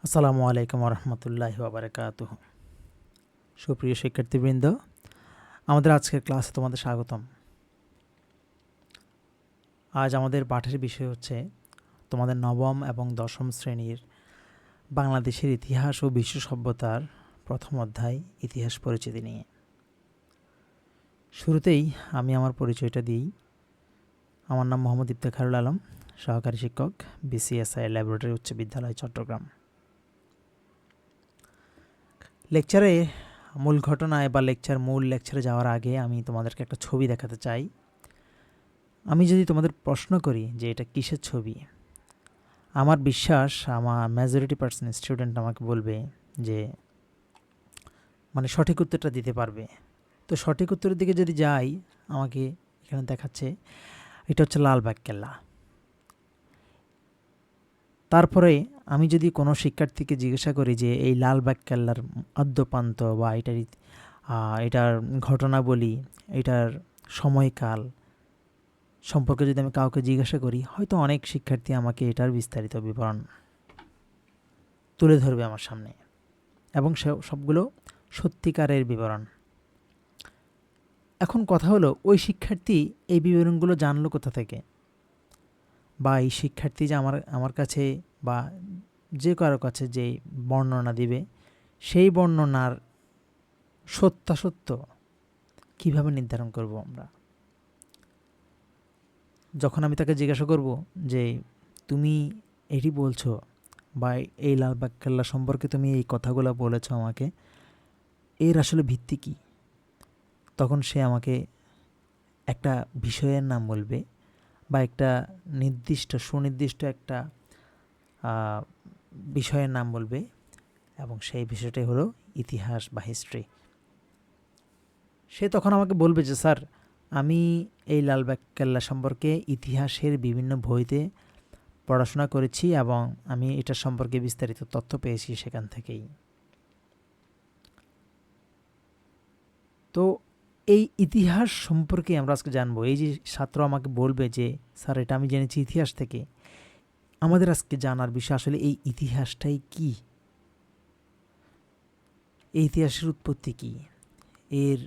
আসসালামু আলাইকুম রহমতুল্লাহি ওয়া বারাকাতুহু। সুপ্রিয় শিক্ষার্থীবৃন্দ, আমাদের আজকের ক্লাসে তোমাদের স্বাগতম। আজ আমাদের পাঠের বিষয় হচ্ছে তোমাদের নবম এবং দশম শ্রেণীর বাংলাদেশের ইতিহাস ও বিশ্ব সভ্যতার প্রথম অধ্যায় ইতিহাস পরিচিতি নিয়ে। শুরুতেই আমি আমার পরিচয়টা দিই। আমার নাম মোহাম্মদ ইফতেখারুল আলম, সহকারী শিক্ষক, বিসিএসআই ল্যাবরেটরি উচ্চ বিদ্যালয়, চট্টগ্রাম। লেকচারে মূল ঘটনায় বা মূল লেকচারে যাওয়ার আগে আমি তোমাদেরকে একটা ছবি দেখাতে চাই। আমি যদি তোমাদের প্রশ্ন করি যে এটা কিসের ছবি, আমার বিশ্বাস আমার মেজরিটি পার্সেন্ট স্টুডেন্ট আমাকে বলবে যে সঠিক উত্তরটা দিতে পারবে। তো সঠিক উত্তরের দিকে যদি যাই, আমাকে এখানে দেখাচ্ছে এটা হচ্ছে লালবাগ কেল্লা। তারপরে আমি যদি কোনো শিক্ষার্থীকে জিজ্ঞাসা করি যে এই লালবাগ কেল্লার আদ্যপান্ত বা এটার ঘটনাবলী, এটার সময়কাল সম্পর্কে যদি আমি কাউকে জিজ্ঞাসা করি, হয়তো অনেক শিক্ষার্থী আমাকে এটার বিস্তারিত বিবরণ তুলে ধরবে আমার সামনে, এবং সবগুলো সত্যিকারের বিবরণ। এখন কথা হলো, ওই শিক্ষার্থী এই বিবরণগুলো জানলো কোথা থেকে, বা এই শিক্ষার্থী যে আমার কাছে বা যে কারো কাছে যে বর্ণনা দিবে, সেই বর্ণনার সত্যাসত্য কীভাবে নির্ধারণ করব আমরা? যখন আমি তাকে জিজ্ঞাসা করব যে তুমি এটি বলছো বা এই লালবাগ কেল্লা সম্পর্কে তুমি এই কথাগুলো বলেছো আমাকে, এর আসলে ভিত্তি কী, তখন সে আমাকে একটা বিষয়ের নাম বলবে বা একটা সুনির্দিষ্ট একটা বিষয়ের নাম বলবে, এবং সেই বিষয়টাই হলো ইতিহাস বা হিস্ট্রি। সে তখন আমাকে বলবে যে স্যার, আমি এই লালবাগ কেল্লা সম্পর্কে ইতিহাসের বিভিন্ন বইতে পড়াশোনা করেছি এবং আমি এটা সম্পর্কে বিস্তারিত তথ্য পেয়েছি সেখান থেকেই। তো এই ইতিহাস সম্পর্কে আমরা আজকে জানবো। এই যে ছাত্র আমাকে বলবে যে স্যার, এটা আমি জেনেছি ইতিহাস থেকে, আমাদের আজকে জানার বিষয় আসলে এই ইতিহাসটাই কি, এই ইতিহাসের উৎপত্তি কি, এর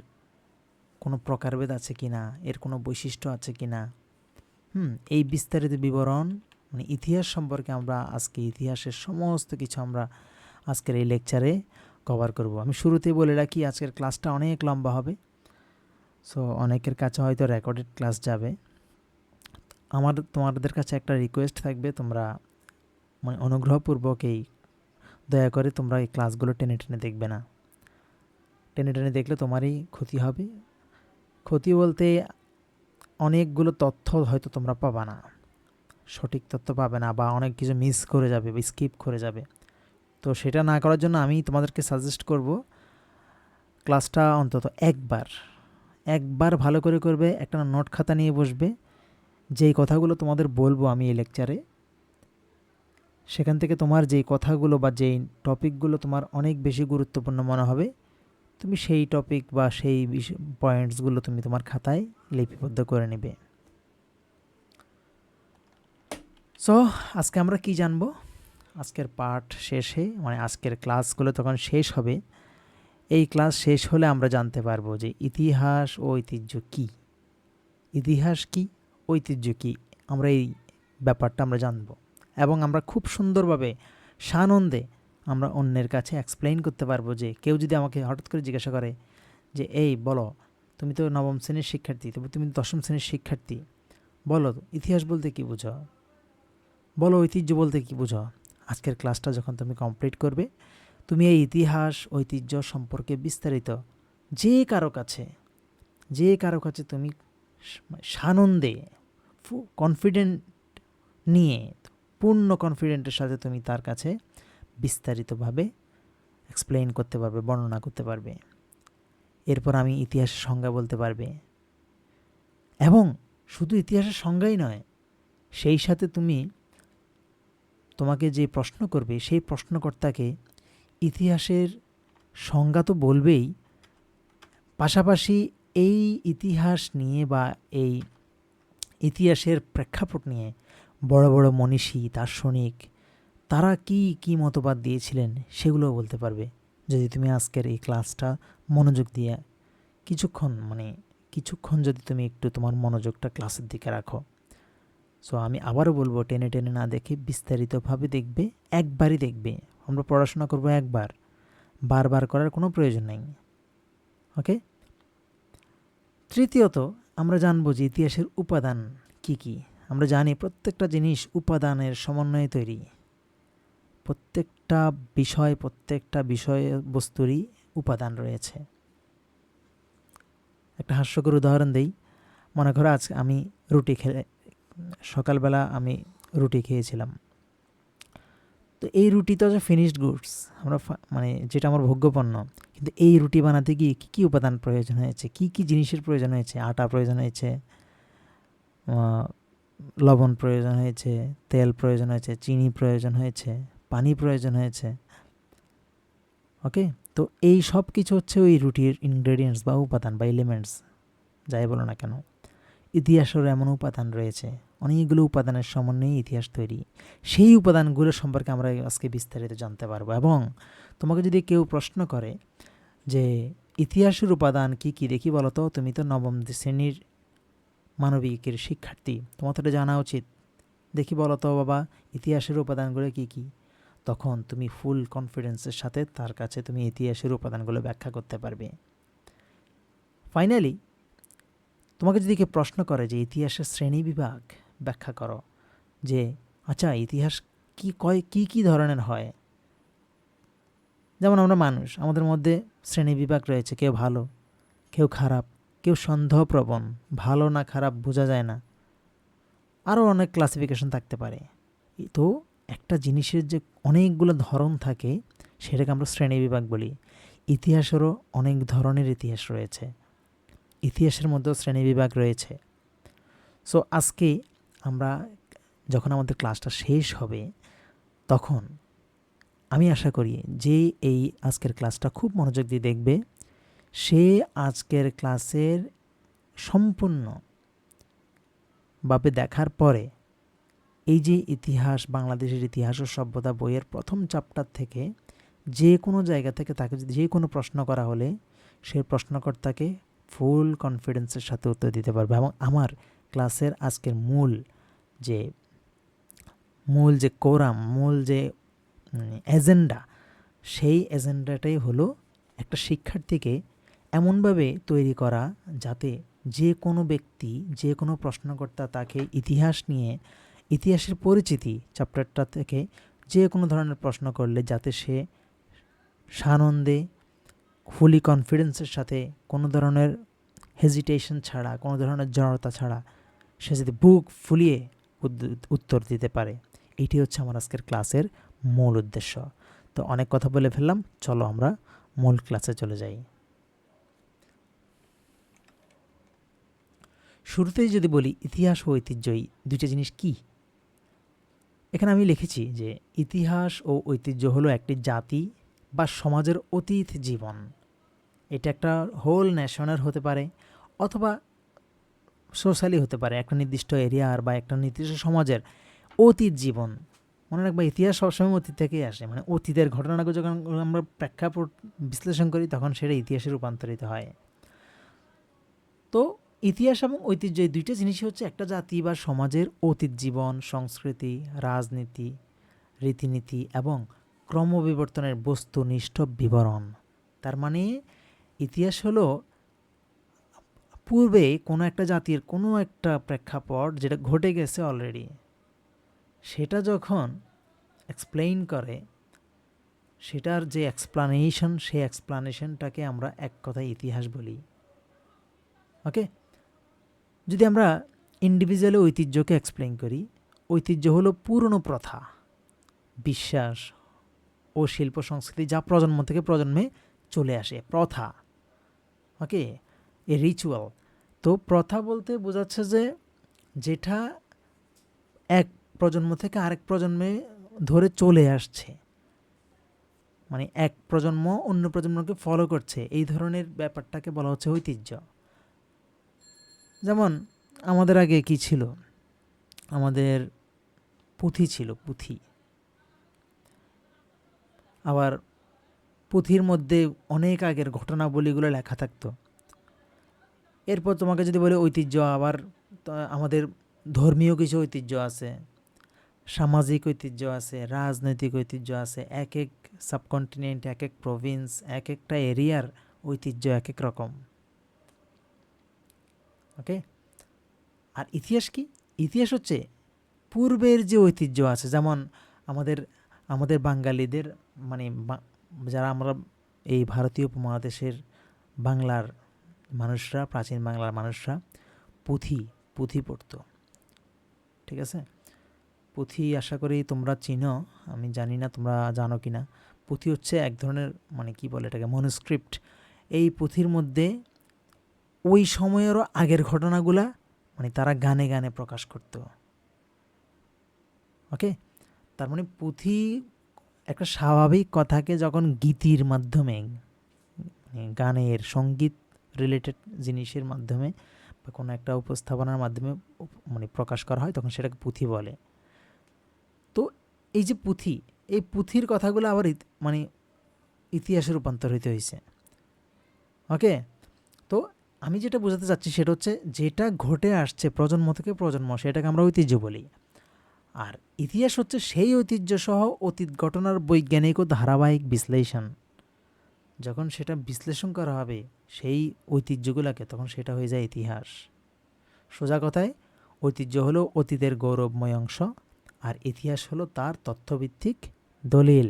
কোনো প্রকারভেদ আছে কি না, এর কোনো বৈশিষ্ট্য আছে কি না, এই বিস্তারিত বিবরণ ইতিহাস সম্পর্কে আমরা আজকে ইতিহাসের সমস্ত কিছু আমরা আজকের এই লেকচারে কভার করব। আমি শুরুতেই বলে রাখি, আজকের ক্লাসটা অনেক লম্বা হবে, সো অনেকের কাছে হয়তো রেকর্ডেড ক্লাস যাবে। তোমাদের কাছে একটা রিকোয়েস্ট থাকবে, তোমরা অনুগ্রহপূর্বক দয়া করে তোমরা এই ক্লাসগুলো টেনে টেনে দেখবে না। টেনে টেনে দেখলে তোমারই ক্ষতি হবে। ক্ষতি বলতে অনেকগুলো তথ্য হয়তো তোমরা পাবা না, সঠিক তথ্য পাবে না, বা অনেক কিছু মিস করে যাবে বা স্কিপ করে যাবে। তো সেটা না করার জন্য আমি তোমাদেরকে সাজেস্ট করব, ক্লাসটা অন্তত একবার ভালো করে করবে, একটা নোট খাতা নিয়ে বসবে, যেই কথাগুলো তোমাদের বলবো আমি এই লেকচারে, সেখান থেকে তোমার যেই কথাগুলো বা যেই টপিকগুলো তোমার অনেক বেশি গুরুত্বপূর্ণ মনে হবে, তুমি সেই টপিক বা সেই পয়েন্টসগুলো তুমি তোমার খাতায় লিপিবদ্ধ করে নেবে। সো আজকে আমরা কি জানবো? আজকের পাঠ শেষে, আজকের ক্লাসগুলো তখন শেষ হবে, এই ক্লাস শেষ হলে আমরা জানতে পারবো যে ইতিহাস ও ঐতিহ্য কি, ইতিহাস কি, ঐতিহ্য কি, আমরা এই ব্যাপারটা আমরা জানবো, এবং আমরা খুব সুন্দরভাবে সানন্দে আমরা অন্যের কাছে এক্সপ্লেইন করতে পারবো। যে কেউ যদি আমাকে হঠাৎ করে জিজ্ঞাসা করে যে এই বলো, তুমি তো নবম শ্রেণীর শিক্ষার্থী, তবে তুমি দশম শ্রেণীর শিক্ষার্থী, বলো ইতিহাস বলতে কী বুঝো, বলো ঐতিহ্য বলতে কী বুঝো, আজকের ক্লাসটা যখন তুমি কমপ্লিট করবে, তুমি এই ইতিহাস ঐতিহ্য সম্পর্কে বিস্তারিত যে কারো কাছে তুমি সানন্দে কনফিডেন্ট নিয়ে, পূর্ণ কনফিডেন্টের সাথে তুমি তার কাছে বিস্তারিতভাবে এক্সপ্লেইন করতে পারবে, বর্ণনা করতে পারবে। এরপর আমি ইতিহাসের সংজ্ঞা বলতে পারবে, এবং শুধু ইতিহাসের সংজ্ঞাই নয়, সেই সাথে তোমাকে যে প্রশ্ন করবে সেই প্রশ্নকর্তাকে ইতিহাসের সংজ্ঞা তো বলবেই, পাশাপাশি এই ইতিহাস নিয়ে বা এই ইতিহাসের প্রেক্ষাপট নিয়ে বড় বড় মনীষী, দার্শনিক, তারা কি কি মতবাদ দিয়েছিলেন সেগুলোও বলতে পারবে, যদি তুমি আজকের এই ক্লাসটা মনোযোগ দিয়ে কিছুক্ষণ যদি তুমি একটু তোমার মনোযোগটা ক্লাসের দিকে রাখো। সো আমি আবারও বলবো, টেনে টেনে না দেখে বিস্তারিতভাবে দেখবে, একবারই দেখবে। আমরা পড়াশোনা করব একবার, বারবার করার কোনো প্রয়োজন নেই। ওকে। তৃতীয়ত আমরা জানবো যে ইতিহাসের উপাদান কি কি। আমরা জানি প্রত্যেকটা জিনিস উপাদানের সমন্বয়ে তৈরি। প্রত্যেকটা বিষয়বস্তুরই উপাদান রয়েছে। একটা হাস্যকর উদাহরণ দেই। মনে করো আজ আমি সকালবেলা আমি রুটি খেয়েছিলাম। তো এই রুটি তো ফিনিশড গুডস, যেটা আমার ভোগ্যপণ্য। কিন্তু এই রুটি বানাতে গিয়ে কী কী উপাদান প্রয়োজন হয়েছে, কী কী জিনিসের প্রয়োজন হয়েছে? আটা প্রয়োজন হয়েছে, লবণ প্রয়োজন হয়েছে, তেল প্রয়োজন হয়েছে, চিনি প্রয়োজন হয়েছে, পানি প্রয়োজন হয়েছে। ওকে। তো এই সব কিছু হচ্ছে ওই রুটির ইনগ্রেডিয়েন্টস বা উপাদান বা এলিমেন্টস, যাই বলো না কেন। ইতিহাসের এমন উপাদান রয়েছে, অনেকগুলো উপাদানের সমন্বয়ে ইতিহাস তৈরি। সেই উপাদানগুলো সম্পর্কে আমরা আজকে বিস্তারিত জানতে পারবো। এবং তোমাকে যদি কেউ প্রশ্ন করে যে ইতিহাসের উপাদান কি কি, দেখি বলো তো, তুমি তো নবম শ্রেণীর মানবিকের শিক্ষার্থী, তোমার তো এটা জানা উচিত। দেখি বলো তো বাবা, ইতিহাসের উপাদানগুলো কি কি। তখন তুমি ফুল কনফিডেন্সের সাথে তার কাছে তুমি ইতিহাসের উপাদানগুলো ব্যাখ্যা করতে পারবে। ফাইনালি তোমাকে যদি কেউ প্রশ্ন করে যে ইতিহাসের শ্রেণী বিভাগ ব্যাখ্যা করো, যে আচ্ছা ইতিহাস কি কি ধরনের হয়। যেমন আমরা মানুষ, আমাদের মধ্যে শ্রেণী বিভাগ রয়েছে, কেউ ভালো, কেউ খারাপ, কেউ সন্দেহপ্রবণ, ভালো না খারাপ বোঝা যায় না, আরও অনেক ক্লাসিফিকেশন থাকতে পারে। তো একটা জিনিসের যে অনেকগুলো ধরন থাকে, সেটাকে আমরা শ্রেণী বিভাগ বলি। ইতিহাসেরও অনেক ধরনের ইতিহাস রয়েছে, ইতিহাসের মধ্যেও শ্রেণী বিভাগ রয়েছে। সো আজকে আমরা যখন আমাদের ক্লাসটা শেষ হবে, তখন আমি আশা করি যে এই আজকের ক্লাসটা খুব মনোযোগ দিয়ে দেখবে, সে আজকের ক্লাসের সম্পূর্ণভাবে দেখার পরে এই যে ইতিহাস, বাংলাদেশের ইতিহাস ও সভ্যতা বইয়ের প্রথম চ্যাপ্টার থেকে যে কোনো জায়গা থেকে তাকে যদি যে কোনো প্রশ্ন করা হলে, সে প্রশ্নকর্তাকে ফুল কনফিডেন্সের সাথে উত্তর দিতে পারবে। এবং আমার ক্লাসের আজকের মূল যে কোরাম, মূল যে এজেন্ডা, সেই এজেন্ডাটাই হলো একটা শিক্ষার্থীকে এমনভাবে তৈরি করা যাতে যে কোনো ব্যক্তি, যে কোনো প্রশ্নকর্তা তাকে ইতিহাস নিয়ে, ইতিহাসের পরিচিতি চ্যাপ্টারটা থেকে যে কোনো ধরনের প্রশ্ন করলে যাতে সে সানন্দে, ফুলি কনফিডেন্সের সাথে, কোনো ধরনের হেজিটেশন ছাড়া, কোনো ধরনের জড়তা ছাড়া সে যদি বুক ফুলিয়ে উত্তর দিতে পারে। এটি হচ্ছে আমার আজকের ক্লাসের মূল উদ্দেশ্য। তো অনেক কথা বলে ফেললাম, চলো আমরা মূল ক্লাসে চলে যাই। শুরুতেই যদি বলি ইতিহাস ও ঐতিহ্য এই দুইটা জিনিস কি, এখানে আমি লিখেছি যে ইতিহাস ও ঐতিহ্য হলো একটি জাতি বা সমাজের অতীত জীবন। এটা একটা হোল নেশনের হতে পারে, অথবা সোশ্যালি হতে পারে, একটা নির্দিষ্ট এরিয়ার বা একটা নির্দিষ্ট সমাজের অতীত জীবন। মনে রাখবা, ইতিহাস সবসময় অতীত থেকেই আসে। অতীতের ঘটনাগুলো যখন আমরা প্রেক্ষাপট বিশ্লেষণ করি, তখন সেটা ইতিহাসে রূপান্তরিত হয়। তো ইতিহাস এবং ঐতিহ্য এই দুইটা জিনিসই হচ্ছে একটা জাতি বা সমাজের অতীত জীবন, সংস্কৃতি, রাজনীতি, রীতিনীতি এবং ক্রমবিবর্তনের বস্তুনিষ্ঠ বিবরণ। তার মানে ইতিহাস হলো পূর্বে কোনো একটা জাতির কোনো একটা প্রেক্ষাপট যেটা ঘটে গেছে অলরেডি, সেটা যখন এক্সপ্লেইন করে, সেটার যে এক্সপ্লানেশন, সেই এক্সপ্লানেশনটাকে আমরা এক কথায় ইতিহাস বলি। ওকে। যদি আমরা ইন্ডিভিজুয়ালি ঐতিহ্যকে এক্সপ্লেইন করি, ঐতিহ্য হলো পুরনো প্রথা, বিশ্বাস ও শিল্প সংস্কৃতি যা প্রজন্ম থেকে প্রজন্মে চলে আসে, প্রথা। ওকে, এ রিচুয়াল। তো প্রথা বলতে বোঝাচ্ছে যে যেটা এক প্রজন্ম থেকে আরেক প্রজন্মে ধরে চলে আসছে, এক প্রজন্ম অন্য প্রজন্মকে ফলো করছে, এই ধরনের ব্যাপারটাকে বলা হচ্ছে ঐতিহ্য। যেমন আমাদের আগে কি ছিল, আমাদের পুঁথি ছিল, পুঁথি। আবার পুঁথির মধ্যে অনেক আগের ঘটনাবলীগুলো লেখা থাকতো। এরপর তোমাকে যদি বলে ঐতিহ্য, আবার আমাদের ধর্মীয় কিছু ঐতিহ্য আছে, সামাজিক ঐতিহ্য আছে, রাজনৈতিক ঐতিহ্য আছে। এক এক সাবকন্টিনেন্ট, এক এক প্রভিন্স, এক একটা এরিয়ার ঐতিহ্য এক এক রকম। ওকে। আর ইতিহাস কি? ইতিহাস হচ্ছে পূর্বের যে ঐতিহ্য আছে, যেমন আমাদের আমাদের বাঙালিদের মানে যারা আমরা এই ভারতীয় উপমহাদেশের বাংলার মানুষরা, প্রাচীন বাংলার মানুষরা পুঁথি পুঁথি পড়তো। ঠিক আছে? পুঁথি আশা করি তোমরা চিনো, আমি জানি না তোমরা জানো কি না। পুঁথি হচ্ছে এক ধরনের মানে কি বলে এটাকে, মনুস্ক্রিপ্ট। এই পুঁথির মধ্যে ওই সময়েরও আগের ঘটনাগুলা মানে তারা গানে গানে প্রকাশ করতো। ওকে। তার মানে পুঁথি একটা স্বাভাবিক কথাকে যখন গীতির মাধ্যমে, মানে গানের সঙ্গীত রিলেটেড জিনিসের মাধ্যমে বা কোনো একটা উপস্থাপনার মাধ্যমে মানে প্রকাশ করা হয়, তখন সেটাকে পুঁথি বলে। তো এই যে পুঁথি, এই পুঁথির কথাগুলো আবার মানে ইতিহাসে রূপান্তরিত হয়েছে। ওকে। তো আমি যেটা বোঝাতে চাচ্ছি সেটা হচ্ছে যেটা ঘটে আসছে প্রজন্ম থেকে প্রজন্ম, সেটাকে আমরা ঐতিহ্য বলি। আর ইতিহাস হচ্ছে সেই ঐতিহ্য সহ অতীত ঘটনার বৈজ্ঞানিক ও ধারাবাহিক বিশ্লেষণ। যখন সেটা বিশ্লেষণ করা হবে সেই ঐতিহ্যগুলোকে, তখন সেটা হয়ে যায় ইতিহাস। সোজা কথায় ঐতিহ্য হলো অতীতের গৌরবময় অংশ, আর ইতিহাস হলো তার তথ্যভিত্তিক দলিল।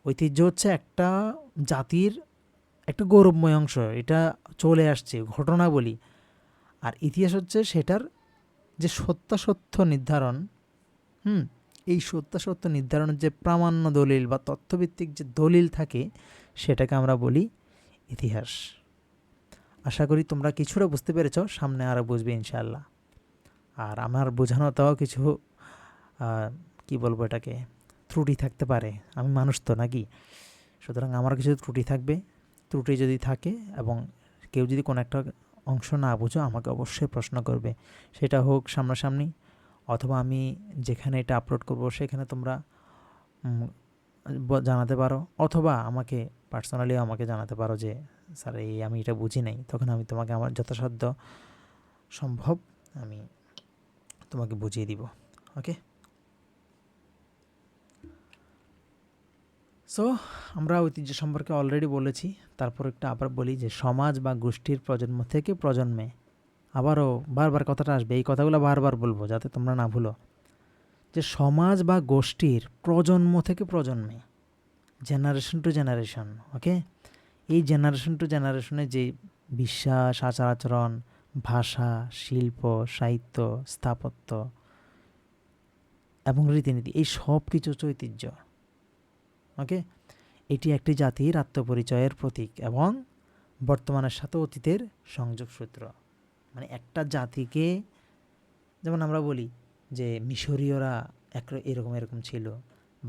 ঐতিহ্য হচ্ছে একটা জাতির একটা গৌরবময় অংশ, এটা চলে আসছে ঘটনাবলী। আর ইতিহাস হচ্ছে সেটার যে সত্যাসত্য নির্ধারণ, এই সত্যাসত্য নির্ধারণের যে প্রামাণ্য দলিল বা তথ্যভিত্তিক যে দলিল থাকে, সেটাকে আমরা বলি ইতিহাস। আশা করি তোমরা কিছুটা বুঝতে পেরেছ, সামনে আরও বুঝবে ইনশাআল্লাহ। আর আমার বোঝানোতেও কিছু কি বলবো এটাকে, ত্রুটি থাকতে পারে, আমি মানুষ তো নাকি, সুতরাং আমার কিছু ত্রুটি থাকবে। ত্রুটি যদি থাকে এবং কেউ যদি কোনো একটা অংশ না বুঝো, আমাকে অবশ্যই প্রশ্ন করবে, সেটা হোক সামনাসামনি, অথবা আমি যেখানে এটা আপলোড করব সেখানে তোমরা জানাতে পারো, অথবা আমাকে পার্সোনালি আমাকে জানাতে পারো যে স্যার এই আমি এটা বুঝি নাই। তখন আমি তোমাকে আমার যথাসাধ্য সম্ভব আমি তোমাকে বুঝিয়ে দিব। ওকে। সো আমরা ঐতিহ্য সম্পর্কে অলরেডি বলেছি, তারপর একটা আবার বলি যে সমাজ বা গোষ্ঠীর প্রজন্ম থেকে প্রজন্মে, আবারও বারবার কথাটা আসবে, এই কথাগুলো বারবার বলবো যাতে তোমরা না ভুলো, যে সমাজ বা গোষ্ঠীর প্রজন্ম থেকে প্রজন্মে, জেনারেশন টু জেনারেশন। ওকে। এই জেনারেশন টু জেনারেশনে যে বিশ্বাস, আচার আচরণ, ভাষা, শিল্প, সাহিত্য, স্থাপত্য এবং রীতিনীতি, এই সব কিছু হচ্ছে ঐতিহ্য। ওকে। এটি একটি জাতির আত্মপরিচয়ের প্রতীক এবং বর্তমানের সাথে অতীতের সংযোগ সূত্র। মানে একটা জাতিকে, যেমন আমরা বলি যে মিশরীয়রা এরকম এরকম ছিল,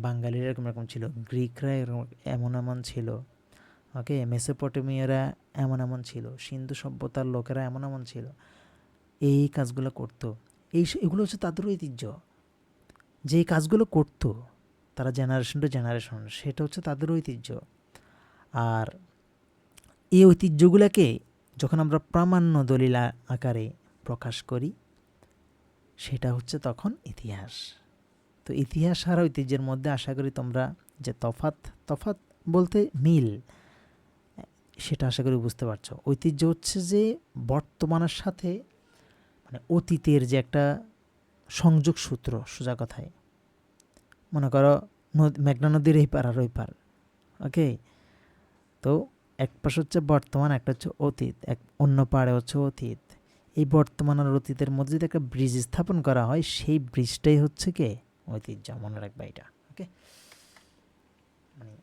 বাঙালিরা এরকম এরকম ছিল, গ্রিকরা এমন এমন ছিল, ওকে, মেসোপটেমিয়ারা এমন এমন ছিল, সিন্ধু সভ্যতার লোকেরা এমন এমন ছিল, এই কাজগুলো করতো। এগুলো হচ্ছে তাদের ঐতিহ্য। যে কাজগুলো করতো তারা জেনারেশন টু জেনারেশন, সেটা হচ্ছে তাদের ঐতিহ্য। আর এই ঐতিহ্যগুলোকে যখন আমরা প্রামাণ্য দলিল আকারে প্রকাশ করি, সেটা হচ্ছে তখন ইতিহাস। তো ইতিহাস আর ঐতিহ্যের মধ্যে আশা করি তোমরা যে তফাৎ বলতে মিল, সেটা আশা করি বুঝতে পারছো। ঐতিহ্য হচ্ছে যে বর্তমানের সাথে মানে অতীতের যে একটা সংযোগ সূত্র। সোজা কথায় মনে করো মেঘনা নদীর এই পার আর ওই পার। ওকে। তো এক পাশ হচ্ছে বর্তমান, একটা হচ্ছে অতীত, অন্য পাড়ে হচ্ছে অতীত। এই বর্তমান আর অতীতের মধ্যে যদি একটা ব্রিজ স্থাপন করা হয়, সেই ব্রিজটাই হচ্ছে কে ঐতিহ্য। মনে রাখবা এটা। ওকে। মানে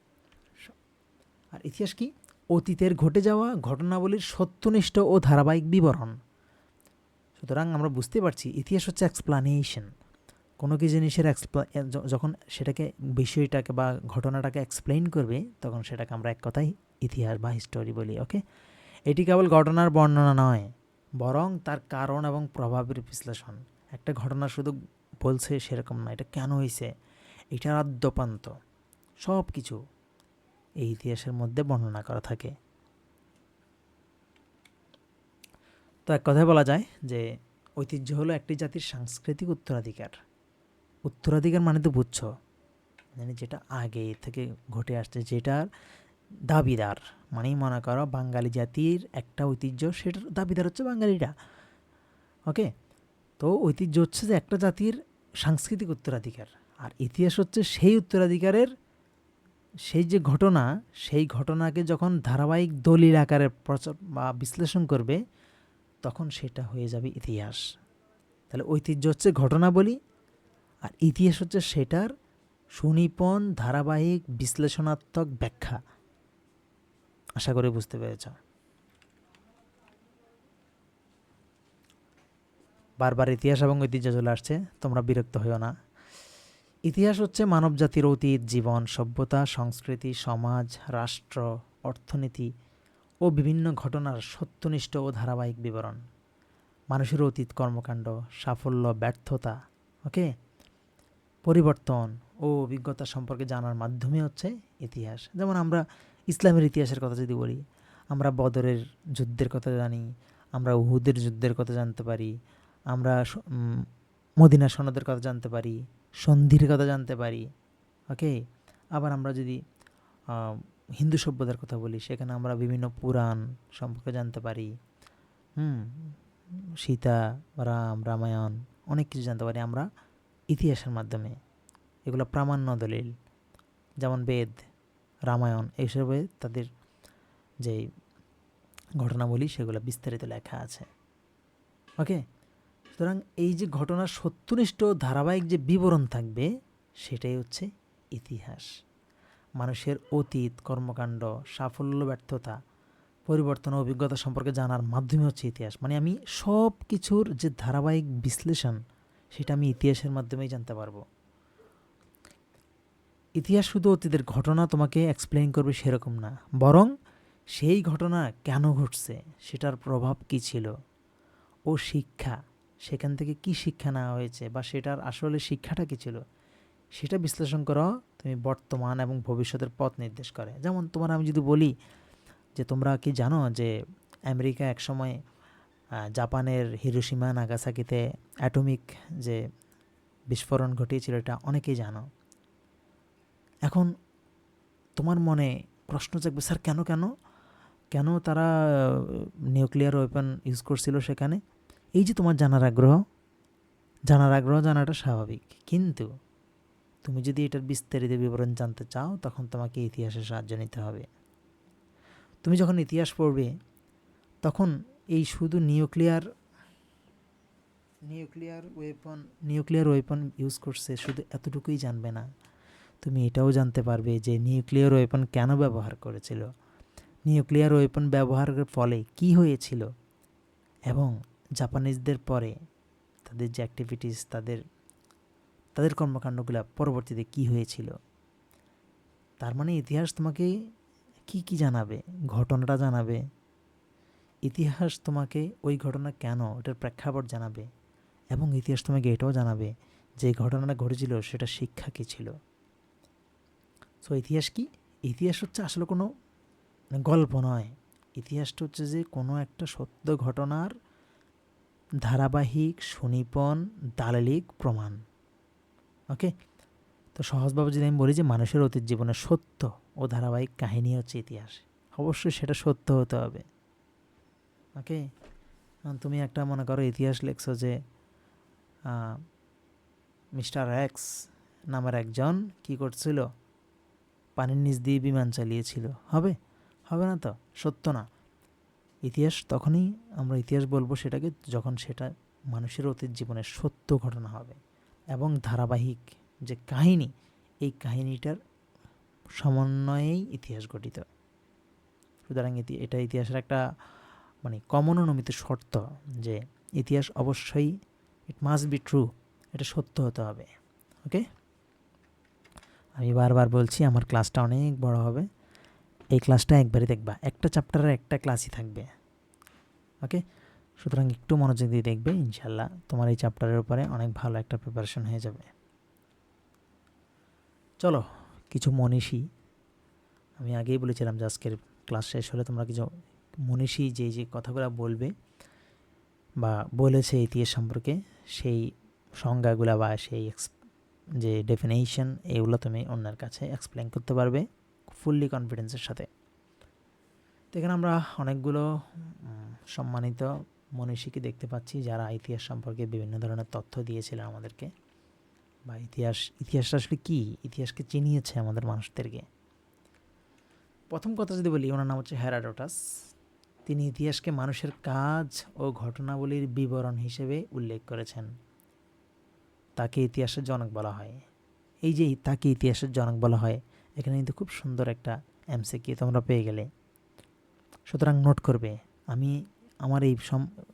আর ইতিহাস কি? অতীতের ঘটে যাওয়া ঘটনাবলীর সত্যনিষ্ঠ ও ধারাবাহিক বিবরণ। সুতরাং আমরা বুঝতে পারছি ইতিহাস হচ্ছে এক্সপ্লানেশন। কোনো কি জিনিসের যখন সেটাকে বিষয়টাকে বা ঘটনাটাকে এক্সপ্লেইন করবে, তখন সেটাকে আমরা এক কথায় ইতিহাস বা হিস্টোরি বলি। ওকে। এটি কেবল ঘটনার বর্ণনা নয়, বরং তার কারণ এবং প্রভাবের বিশ্লেষণ। একটা ঘটনা শুধু বলছে সেরকম না, এটা কেন হয়েছে, এটার আদ্যপান্ত সব কিছু এই ইতিহাসের মধ্যে বর্ণনা করা থাকে। তো এক কথায় বলা যায় যে ঐতিহ্য হলো একটি জাতির সাংস্কৃতিক উত্তরাধিকার। উত্তরাধিকার মানে তো বুঝছো, মানে যেটা আগে থেকে ঘটে আসছে, যেটার দাবিদার। মানেই মনে করো বাঙালি জাতির একটা ঐতিহ্য, সেটার দাবিদার হচ্ছে বাঙালিরা। ওকে, তো ঐতিহ্য হচ্ছে যে একটা জাতির সাংস্কৃতিক উত্তরাধিকার, আর ইতিহাস হচ্ছে সেই উত্তরাধিকারের সেই যে ঘটনা, সেই ঘটনাকে যখন ধারাবাহিক দলিল আকারে প্রচার বা বিশ্লেষণ করবে, তখন সেটা হয়ে যাবে ইতিহাস। তাহলে ঐতিহ্য হচ্ছে ঘটনাবলী, আর ইতিহাস হচ্ছে সেটার সুনিপুণ ধারাবাহিক বিশ্লেষণাত্মক ব্যাখ্যা। আশা করি বুঝতে পেরেছ। বারবার ইতিহাস এবং ঐতিহ্য চলে আসছে, তোমরা বিরক্ত হইও না। ইতিহাস হচ্ছে মানবজাতির অতীত জীবন, সভ্যতা, সংস্কৃতি, সমাজ, রাষ্ট্র, অর্থনীতি ও বিভিন্ন ঘটনার সত্যনিষ্ঠ ও ধারাবাহিক বিবরণ। মানুষের অতীত কর্মকাণ্ড, সাফল্য, ব্যর্থতা, ওকে, পরিবর্তন ও অভিজ্ঞতা সম্পর্কে জানার মাধ্যমে হচ্ছে ইতিহাস। যেমন আমরা ইসলামের ইতিহাসের কথা যদি বলি, আমরা বদরের যুদ্ধের কথা জানি, আমরা উহুদের যুদ্ধের কথা জানতে পারি, আমরা মদিনা সনদের কথা জানতে পারি, সন্ধির কথা জানতে পারি। ওকে, আবার আমরা যদি হিন্দু সভ্যতার কথা বলি, সেখানে আমরা বিভিন্ন পুরাণ সম্পর্কে জানতে পারি। সীতা, রাম, রামায়ণ, অনেক কিছু জানতে পারি আমরা ইতিহাসের মাধ্যমে। এগুলো প্রামাণ্য দলিল, যেমন বেদ, রামায়ণ, এইসবে তাদের যে ঘটনাবলী সেগুলো বিস্তারিত লেখা আছে। ওকে, সুতরাং এই যে ঘটনার সত্যনিষ্ঠ ধারাবাহিক যে বিবরণ থাকবে, সেটাই হচ্ছে ইতিহাস। মানুষের অতীত কর্মকাণ্ড, সাফল্য, ব্যর্থতা, পরিবর্তন ও অভিজ্ঞতা সম্পর্কে জানার মাধ্যমে হচ্ছে ইতিহাস। মানে আমি সব কিছুর যে ধারাবাহিক বিশ্লেষণ, সেটা আমি ইতিহাসের মাধ্যমেই জানতে পারবো। ইতিহাস শুধু অতীতের ঘটনা তোমাকে এক্সপ্লেইন করবে সেরকম না, বরং সেই ঘটনা কেন ঘটছে, সেটার প্রভাব কী ছিল, ও শিক্ষা, সেখান থেকে কি শিক্ষা নেওয়া হয়েছে, বা সেটার আসলে শিক্ষাটা কী ছিল, সেটা বিশ্লেষণ করো তুমি বর্তমান এবং ভবিষ্যতের পথ নির্দেশ করে। যেমন তোমার আমি যদি বলি যে তোমরা কি জানো যে আমেরিকা একসময় জাপানের হিরোশিমা নাগাসাকিতে অ্যাটমিক যে বিস্ফোরণ ঘটিয়েছিল, এটা অনেকেই জানো। এখন তোমার মনে প্রশ্ন জাগবে, স্যার কেন কেন কেন তারা নিউক্লিয়ার ওয়েপন ইউজ করছিল সেখানে? এই যে তোমার জানার আগ্রহ জানাটা স্বাভাবিক, কিন্তু তুমি যদি এটার বিস্তারিত বিবরণ জানতে চাও, তখন তোমাকে ইতিহাসের সাহায্য নিতে হবে। তুমি যখন ইতিহাস পড়বে, তখন এই শুধু নিউক্লিয়ার ওয়েপন ইউজ করছে শুধু এতটুকুই জানবে না, তুমি এটাও জানতে পারবে যে নিউক্লিয়ার ওয়েপন কেন ব্যবহার করেছিল, নিউক্লিয়ার ওয়েপন ব্যবহারের ফলে কি হয়েছিল, এবং জাপানিজদের পরে তাদের যে অ্যাক্টিভিটিস, তাদের কর্মকাণ্ডগুলো পরবর্তীতে কি হয়েছিল। তার মানে ইতিহাস তোমাকে কি কি জানাবে? ঘটনাটা জানাবে। ইতিহাস তোমাকে ওই ঘটনা কেন, ওটার প্রেক্ষাপট জানাবে, এবং ইতিহাস তোমাকে এটাও জানাবে যে ঘটনাটা ঘটেছিল সেটা শিক্ষা কী ছিল। সো ইতিহাস কি? ইতিহাস হচ্ছে আসলে কোনো গল্প নয়। ইতিহাসটা হচ্ছে যে কোনো একটা সত্য ঘটনার ধারাবাহিক সুনিপুণ দালিলিক প্রমাণ। ওকে, তো সহজভাবে যদি আমি বলি যে মানুষের অতীত জীবনের সত্য ও ধারাবাহিক কাহিনী হচ্ছে ইতিহাস, অবশ্যই সেটা সত্য হতে হবে। ওকে, তুমি একটা মনে করো ইতিহাস লেখছো যে মিস্টার এক্স নামের একজন কি করছিল, পানির নিচ দিয়ে বিমান চালিয়েছিল, হবে না তো, সত্য না। ইতিহাস তখনই আমরা ইতিহাস বলবো সেটাকে যখন সেটা মানুষের অতীত জীবনের সত্য ঘটনা হবে, এবং ধারাবাহিক যে কাহিনী, এই কাহিনীটার সমন্বয়েই ইতিহাস গঠিত। সুতরাং এটা ইতিহাসের একটা মানে কমন অনুমিত শর্ত যে ইতিহাস অবশ্যই ইট মাস্ট বি ট্রু, এটা সত্য হতে হবে। ওকে, আমি বারবার বলছি আমার ক্লাসটা অনেক বড় হবে, এই ক্লাসটা একবারই দেখবা, একটা চ্যাপ্টারের একটা ক্লাসই থাকবে। ওকে, সুতরাং একটু মনোযোগ দিয়ে দেখবে, ইনশাল্লাহ তোমার এই চ্যাপ্টারের উপরে অনেক ভালো একটা প্রিপারেশন হয়ে যাবে। চলো কিছু মনীষী, আমি আগেই বলেছিলাম যে আজকের ক্লাস শেষ হলে তোমরা কিছু মনীষী যে যে কথাগুলো বলবে বা বলেছে ইতিহাস সম্পর্কে, সেই সংজ্ঞাগুলা বা সেই যে ডেফিনেশন, এগুলো তুমি অন্যের কাছে এক্সপ্লেন করতে পারবে ফুললি কনফিডেন্সের সাথে। তো এখানে আমরা অনেকগুলো সম্মানিত মনীষীকে দেখতে পাচ্ছি যারা ইতিহাস সম্পর্কে বিভিন্ন ধরনের তথ্য দিয়েছিলেন আমাদেরকে, বা ইতিহাসটা আসলে কী, ইতিহাসকে চিনিয়েছে আমাদের মানুষদেরকে। প্রথম কথা যদি বলি, ওনার নাম হচ্ছে হেরাডোটাস। তিনি ইতিহাসকে মানুষের কাজ ও ঘটনাবলীর বিবরণ হিসেবে উল্লেখ করেছেন। তাকে ইতিহাসের জনক বলা হয়। এই যে তাকে ইতিহাসের জনক বলা হয়, এখানে কিন্তু খুব সুন্দর একটা এমসিকিউ তোমরা পেয়ে গেলে। সুতরাং নোট করবে, আমি আমার এই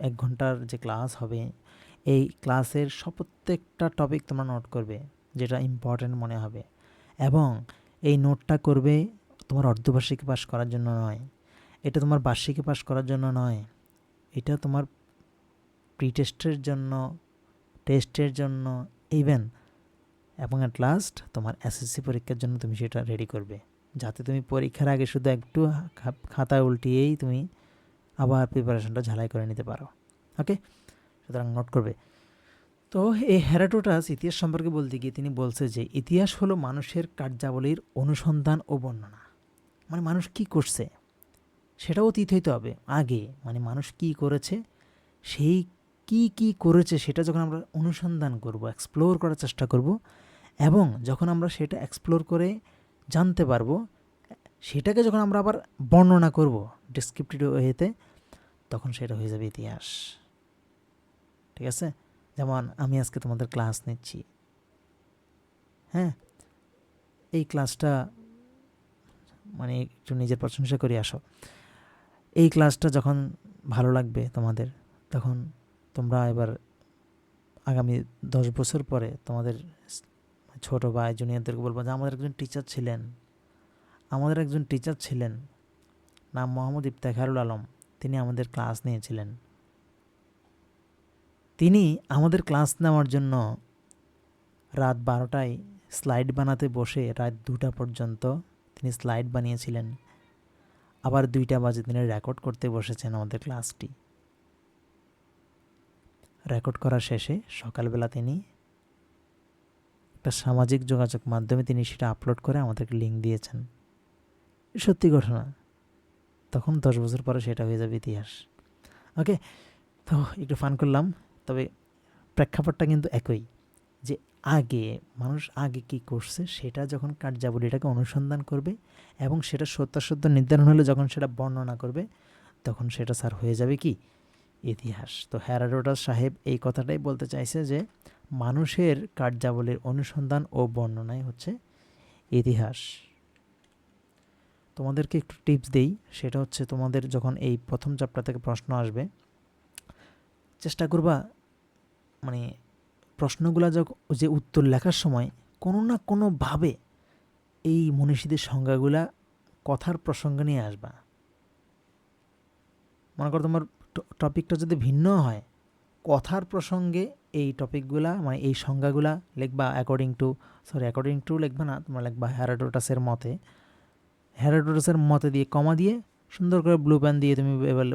1 ঘন্টার যে ক্লাস হবে, এই ক্লাসের প্রত্যেকটা টপিক তোমরা নোট করবে যেটা ইম্পর্ট্যান্ট মনে হবে, এবং এই নোটটা করবে তোমার অর্ধবার্ষিকী পাস করার জন্য নয়, এটা তোমার বার্ষিকী পাস করার জন্য নয়, এটা তোমার প্রি টেস্টের জন্য, টেস্টের জন্য, ইভেন এবং অ্যাট লাস্ট তোমার এসএসসি পরীক্ষার জন্য তুমি সেটা রেডি করবে, যাতে তুমি পরীক্ষার আগে শুধু একটু খাতা উল্টিয়েই তুমি আবার প্রিপারেশনটা ঝালাই করে নিতে পারো। ওকে, সুতরাং নোট করবে। তো এই হেরাডোটাস ইতিহাস সম্পর্কে বলতে গিয়ে তিনি বলছে যে ইতিহাস হলো মানুষের কার্যাবলীর অনুসন্ধান ও বর্ণনা। মানে মানুষ কি করছে সেটাও অতীত হইতে হবে আগে, মানে মানুষ কি করেছে, সেই কি করেছে সেটা যখন আমরা অনুসন্ধান করব, এক্সপ্লোর করার চেষ্টা করব, এবং যখন আমরা সেটা এক্সপ্লোর করে জানতে পারবো, সেটাকে যখন আমরা আবার বর্ণনা করব ডেসক্রিপটিভ ওয়েতে, তখন সেটা হয়ে যাবে ইতিহাস। ঠিক আছে? যেমন আমি আজকে তোমাদের ক্লাস নিচ্ছি, হ্যাঁ, এই ক্লাসটা মানে একটু নিজের প্রশংসা করে আসো। এই ক্লাসটা যখন ভালো লাগবে তোমাদের, তখন তোমরা এবার আগামী 10 বছর পরে তোমাদের ছোট ভাই জুনিয়রদেরকে বলবো যে আমাদের একজন টিচার ছিলেন, নাম মোহাম্মদ ইফতেখারুল আলম, তিনি আমাদের ক্লাস নিয়েছিলেন। তিনি আমাদের ক্লাস নেওয়ার জন্য রাত 12টায় স্লাইড বানাতে বসে রাত 2টা পর্যন্ত তিনি স্লাইড বানিয়েছিলেন। আবার 2টা বাজে তিনি রেকর্ড করতে বসেছেন আমাদের ক্লাসটি। রেকর্ড করার শেষে সকালবেলা তিনি একটা সামাজিক যোগাযোগ মাধ্যমে তিনি সেটা আপলোড করে আমাদেরকে লিঙ্ক দিয়েছেন। সত্যি ঘটনা। তখন 10 বছর পরে সেটা হয়ে যাবে ইতিহাস। ওকে, তো একটু ফান করলাম, তবে প্রেক্ষাপটটা কিন্তু একই, যে মানুষ আগে কি করছে সেটা যখন কার্যাবলীটাকে অনুসন্ধান করবে এবং সেটা সত্যাসত্য নির্ধারণ হলে যখন সেটা বর্ণনা করবে, তখন সেটা স্যার হয়ে যাবে কি ইতিহাস। তো হেরাডোটাস সাহেব এই কথাটাই বলতে চাইছে যে মানুষের কার্যাবলীর অনুসন্ধান ও বর্ণনাই হচ্ছে ইতিহাস। তোমাদেরকে একটু টিপস দেই, সেটা হচ্ছে তোমাদের যখন এই প্রথম চ্যাপ্টার থেকে প্রশ্ন আসবে, চেষ্টা করবা মানে প্রশ্নগুলো যে উত্তর লেখার সময় কোনো না কোনোভাবে এই মনীষীদের সংজ্ঞাগুলা কথার প্রসঙ্গে নিয়ে আসবা। মনে করো তোমার টপিকটা যদি ভিন্ন হয়, কথার প্রসঙ্গে এই টপিকগুলা মানে এই সংজ্ঞাগুলা লিখবা অ্যাকর্ডিং টু লিখবা না, তোমরা লিখবা হেরাডোটাসের মতে দিয়ে কমা দিয়ে সুন্দর করে ব্লু প্যান দিয়ে তুমি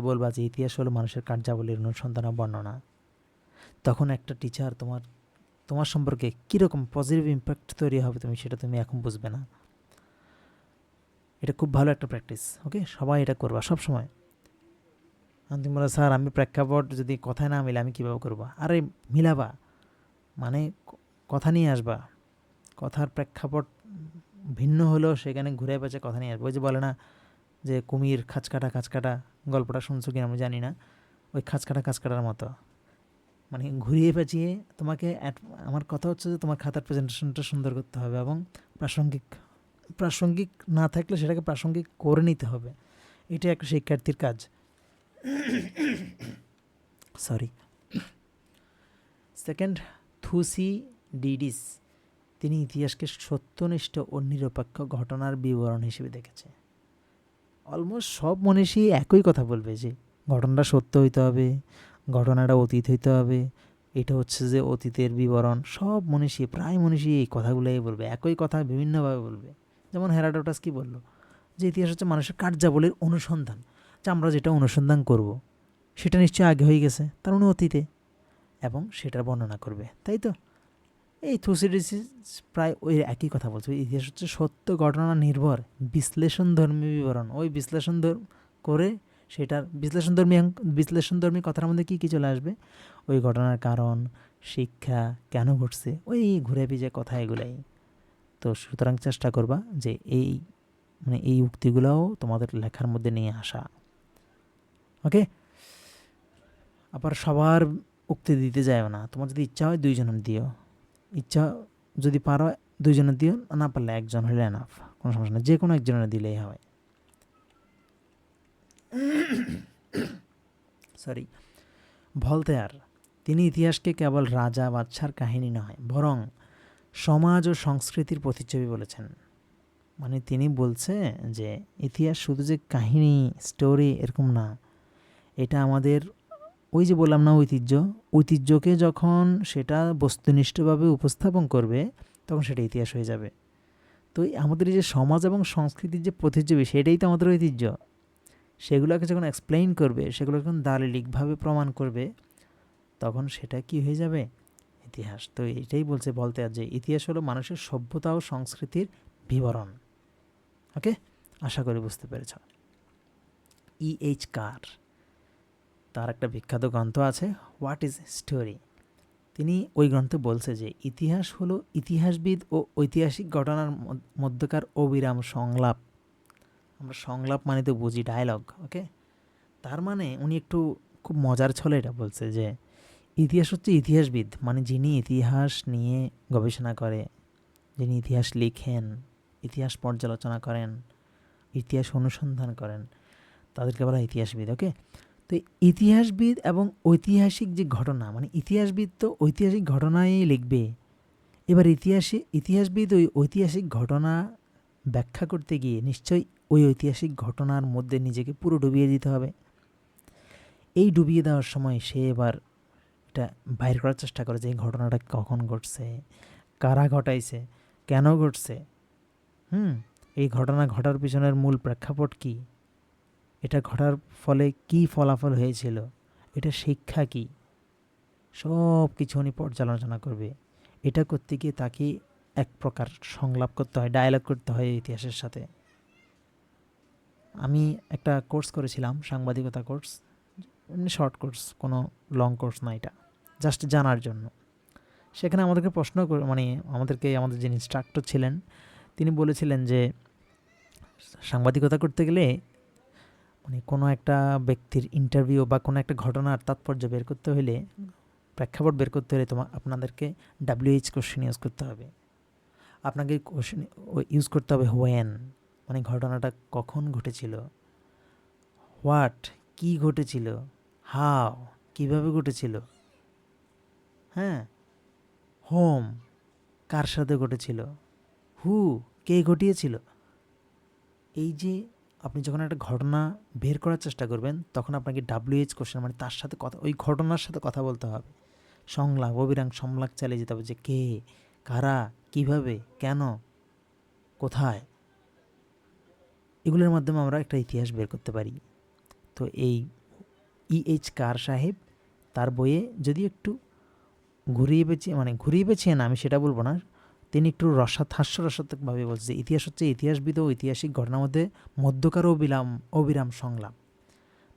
বলবা যে ইতিহাস হলো মানুষের কার্যাবলীর অনুসন্ধান ও বর্ণনা। তখন একটা টিচার তোমার সম্পর্কে কীরকম পজিটিভ ইম্প্যাক্ট তৈরি হবে তুমি এখন বুঝবে না। এটা খুব ভালো একটা প্র্যাকটিস। ওকে, সবাই এটা করবা সব সময়। তুমি বলো স্যার আমি প্রেক্ষাপট যদি কথায় না মিলে আমি কীভাবে করবো? আরে মিলাবা, মানে কথা নিয়ে আসবা, কথার প্রেক্ষাপট ভিন্ন হলেও সেখানে ঘুরে পেঁচে কথা নিয়ে আসবো। ওই যে বলে না যে কুমির খাঁচকাটা গল্পটা শুনছো কিনা আমি জানি না, ওই খাঁচকাটার মতো, মানে ঘুরিয়ে পেঁচিয়ে তোমাকে আমার কথা হচ্ছে যে তোমার খাতার প্রেজেন্টেশনটা সুন্দর করতে হবে এবং প্রাসঙ্গিক না থাকলে সেটাকে প্রাসঙ্গিক করে নিতে হবে। এটা একটা শিক্ষার্থীর কাজ। সরি। সেকেন্ড, থুসিডিডিস, তিনি ইতিহাসকে সত্যনিষ্ঠ ও নিরপেক্ষ ঘটনার বিবরণ হিসেবে দেখেছে। অলমোস্ট সব মনীষী একই কথা বলবে যে ঘটনাটা সত্য হইতে হবে, ঘটনাটা অতীত হইতে হবে, এটা হচ্ছে যে অতীতের বিবরণ। সব প্রায় মনীষী এই কথাগুলোই বলবে, একই কথা বিভিন্নভাবে বলবে, যেমন হেরাডোটাস কি বলল, যে ইতিহাস হচ্ছে মানুষের কার্যাবলীর অনুসন্ধান, যে আমরা যেটা অনুসন্ধান করব সেটা নিশ্চয়ই আগে হয়ে গেছে, তার মানে অতীতে, এবং সেটার বর্ণনা করবে, তাই তো? এই থুসিডিসিস প্রায় ওই একই কথা বলছে। ইতিহাস হচ্ছে সত্য ঘটনা নির্ভর বিশ্লেষণধর্মী বিবরণ। ওই বিশ্লেষণ করে সেটার বিশ্লেষণধর্মী কথার মধ্যে কী কী চলে আসবে? ওই ঘটনার কারণ, শিক্ষা, কেন ঘটছে, ওই ঘুরে ফিরে কথা, এগুলাই। তো সুতরাং চেষ্টা করবা যে এই উক্তিগুলোও তোমাদের লেখার মধ্যে নিয়ে আসা। ওকে? আবার সবার উক্তি দিতে যাও না, তোমার যদি ইচ্ছা হয় 2 জনের দিও, ইচ্ছা যদি পারো 2 জনের দিও, না পারলে 1 জন হলে এনাফ, কোনো সমস্যা না, যে কোনো 1 জনের দিলেই হয়। সরি। ভলতেয়ার, তিনি ইতিহাসকে কেবল রাজা বাদশার কাহিনী নয়, বরং সমাজ ও সংস্কৃতির প্রতিচ্ছবি বলেছেন। মানে তিনি বলছে যে ইতিহাস শুধু যে কাহিনী, স্টোরি এরকম না, এটা আমাদের ওই যে বললাম না, ঐতিহ্যকে যখন সেটা বস্তুনিষ্ঠভাবে উপস্থাপন করবে তখন সেটা ইতিহাস হয়ে যাবে। তো আমাদের এই যে সমাজ এবং সংস্কৃতির যে প্রতিচ্ছবি, সেটাই তো আমাদের ঐতিহ্য। সেগুলোকে যখন এক্সপ্লেইন করবে, সেগুলো যখন দালিলিকভাবে প্রমাণ করবে, তখন সেটা কি হয়ে যাবে? ইতিহাস। তো এটাই বলছে ভলতেয়ার, যে ইতিহাস হলো মানুষের সভ্যতা ও সংস্কৃতির বিবরণ। ওকে, আশা করি বুঝতে পেরেছ। E.H. কার, তার একটা বিখ্যাত গ্রন্থ আছে, হোয়াট ইজ স্টোরি। তিনি ওই গ্রন্থে বলছে যে ইতিহাস হলো ইতিহাসবিদ ও ঐতিহাসিক ঘটনার মধ্যকার অবিরাম সংলাপ। আমরা সংলাপ মানে তো বুঝি ডায়লগ, ওকে? তার মানে উনি একটু খুব মজার ছলে এটা বলছে যে ইতিহাস হচ্ছে ইতিহাসবিদ, মানে যিনি ইতিহাস নিয়ে গবেষণা করে, যিনি ইতিহাস লিখেন, ইতিহাস পর্যালোচনা করেন, ইতিহাস অনুসন্ধান করেন, তাদেরকে বলা ইতিহাসবিদ। ওকে? তো ইতিহাসবিদ এবং ঐতিহাসিক যে ঘটনা, মানে ইতিহাসবিদ তো ঐতিহাসিক ঘটনাই লিখবে, এবার ইতিহাসবিদ ওই ঐতিহাসিক ঘটনা ব্যাখ্যা করতে গিয়ে নিশ্চয়ই ওই ঐতিহাসিক ঘটনার মধ্যে নিজেকে পুরো ডুবিয়ে দিতে হবে। এই ডুবিয়ে দেওয়ার সময় সে এবার এটা বাইর করার চেষ্টা করে যে এই ঘটনাটা কখন ঘটছে, কারা ঘটাইছে, কেন ঘটছে, এই ঘটনা ঘটার পিছনের মূল প্রেক্ষাপট কি, এটা ঘটার ফলে কি ফলাফল হয়েছিল, এটা শিক্ষা কি, সব কিছু উনি পর্যালোচনা করবে। এটা করতে গিয়ে তাকে এক প্রকার সংলাপ করতে হয়, ডায়ালগ করতে হয় ইতিহাসের সাথে। আমি একটা কোর্স করেছিলাম, সাংবাদিকতা কোর্স, এমনি শর্ট কোর্স, কোনো লং কোর্স না, এটা জাস্ট জানার জন্য। সেখানে আমাদেরকে আমাদের যে ইনস্ট্রাক্টর ছিলেন, তিনি বলেছিলেন যে সাংবাদিকতা করতে গেলে মানে কোনো একটা ব্যক্তির ইন্টারভিউ বা কোনো একটা ঘটনার তাৎপর্য বের করতে হলে, প্রেক্ষাপট বের করতে হলে আপনাদেরকে WH কোশ্চেন ইউজ করতে হবে। আপনাকে কোশ্চেন ইউজ করতে হবে হোয়েন, মানে ঘটনাটা কখন ঘটেছিল, হোয়াট কি ঘটেছিল, হাউ কিভাবে ঘটেছিল, হোম কার সাথে ঘটেছিল, হু কে ঘটিয়েছিল। এই যে আপনি যখন একটা ঘটনা বের করার চেষ্টা করবেন, তখন আপনাকে WH কোশ্চেন, মানে তার সাথে কথা, ওই ঘটনার সাথে কথা বলতে হবে, সংলাপ, অবিরাম সংলাপ চালিয়ে যেতে হবে, যে কে, কারা, কিভাবে, কেন, কোথায়। এগুলোর মাধ্যমে আমরা একটা ইতিহাস বের করতে পারি। তো এই E.H. কার সাহেব তার বইয়ে যদি একটু ঘুরিয়ে পেঁচিয়ে না, আমি সেটা বলবো না, তিনি একটু হাস্যরসাত্মকভাবে বলছে, ইতিহাস হচ্ছে ইতিহাসবিদ ও ঐতিহাসিক ঘটনার মধ্যে মধ্যকার অবিরাম সংলাপ।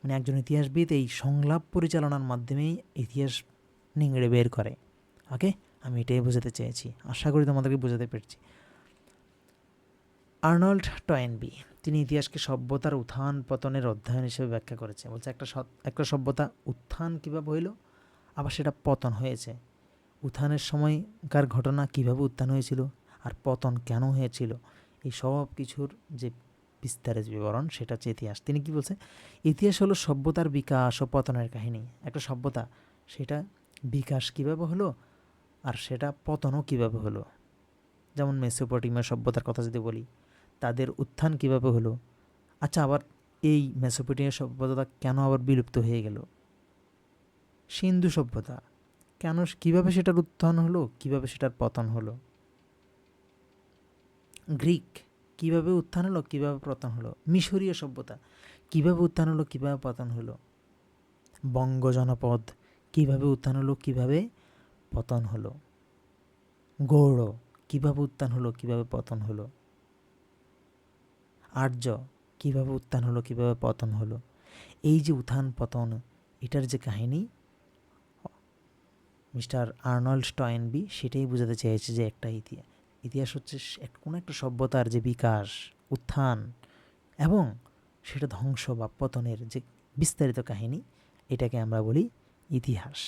মানে একজন ইতিহাসবিদ এই সংলাপ পরিচালনার মাধ্যমেই ইতিহাস নিংড়ে বের করে। ওকে, আমি এটাই বোঝাতে চেয়েছি, আশা করি তোমাদেরকে বোঝাতে পেরেছি। আর্নল্ড টয়েনবি, তিনি ইতিহাসকে সভ্যতার উত্থান পতনের অধ্যয়ন হিসেবে ব্যাখ্যা করেছে। বলছে একটা সভ্যতা উত্থান কীভাবে হইল, আবার সেটা পতন হয়েছে, উত্থানের সময়কার ঘটনা কিভাবে উত্থান হয়েছিল, আর পতন কেন হয়েছিল, এই সব কিছুর যে বিস্তারিত বিবরণ, সেটা হচ্ছে ইতিহাস। তিনি কি বলছে, ইতিহাস হলো সভ্যতার বিকাশ ও পতনের কাহিনী। একটা সভ্যতা, সেটা বিকাশ কিভাবে হলো আর সেটা পতনও কিভাবে হলো। যেমন মেসোপটেমিয়া সভ্যতার কথা যদি বলি, তাদের উত্থান কিভাবে হলো, আচ্ছা আবার এই মেসোপটেমিয়া সভ্যতা কেন আবার বিলুপ্ত হয়ে গেল, সিন্ধু সভ্যতা কেন, কিভাবে সেটার উত্থান হলো, কিভাবে সেটার পতন হলো, গ্রিক কিভাবে উত্থান হলো, কিভাবে পতন হলো। মিশরীয় সভ্যতা কিভাবে উত্থান হলো, কিভাবে পতন হলো। বঙ্গ জনপদ কিভাবে উত্থান হলো, কিভাবে পতন হলো। গৌড় কিভাবে উত্থান হলো, কিভাবে পতন হলো। আর্য কিভাবে উত্থান হলো, কিভাবে পতন হলো। এই যে উত্থান পতন, এটার যে কাহিনী মিস্টার আর্নল্ড টয়েনবি সেটাই বোঝাতে চেয়েছে যে একটা ইতিহাস হচ্ছে কোনো একটা সভ্যতার যে বিকাশ, উত্থান এবং সেটা ধ্বংস বা পতনের যে বিস্তারিত কাহিনী, এটাকে আমরা বলি ইতিহাস।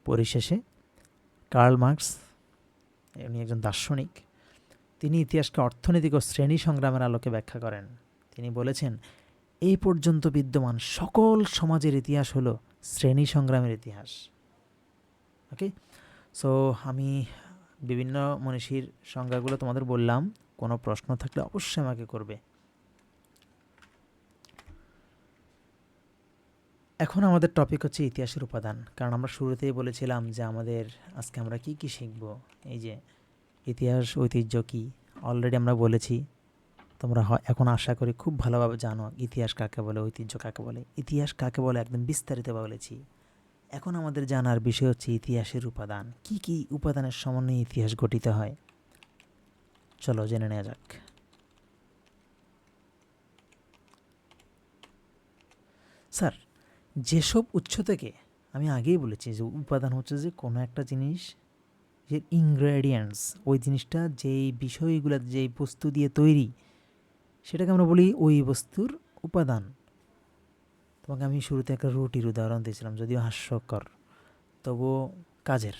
পরিশেষে কার্ল মার্কস, উনি একজন দার্শনিক, তিনি ইতিহাসকে অর্থনৈতিক ও শ্রেণী সংগ্রামের আলোকে ব্যাখ্যা করেন। তিনি বলেছেন, এই পর্যন্ত বিদ্যমান সকল সমাজের ইতিহাস হলো শ্রেণী সংগ্রামের ইতিহাস। ওকে, সো আমি বিভিন্ন মনীষীর সংজ্ঞাগুলো তোমাদের বললাম। কোনো প্রশ্ন থাকলে অবশ্যই আমাকে করবে। এখন আমাদের টপিক হচ্ছে ইতিহাসের উপাদান, কারণ আমরা শুরুতেই বলেছিলাম যে আমাদের আজকে আমরা কি কি শিখব। এই যে ইতিহাস ঐতিহ্য কি অলরেডি আমরা বলেছি, তোমরা এখন আশা করি খুব ভালোভাবে জানো ইতিহাস কাকে বলে, ঐতিহ্য কাকে বলে। ইতিহাস কাকে বলে একদম বিস্তারিতভাবে বলেছি। এখন আমাদের জানার বিষয় হচ্ছে ইতিহাসের উপাদান। কি কি উপাদানের সমন্বয়ে ইতিহাস গঠিত হয়, চলো জেনে নেওয়া যাক। স্যার, যেসব উৎস থেকে, আমি আগেই বলেছি যে উপাদান হচ্ছে যে কোনো একটা জিনিস যে ইনগ্রেডিয়েন্টস, ওই জিনিসটা যেই বিষয়গুলো যেই বস্তু দিয়ে তৈরি, সেটাকে আমরা বলি ওই বস্তুর উপাদান। তোমাকে আমি শুরুতে একটা রুটির উদাহরণ দিয়েছিলাম, যদিও হাস্যকর তবুও কাজের।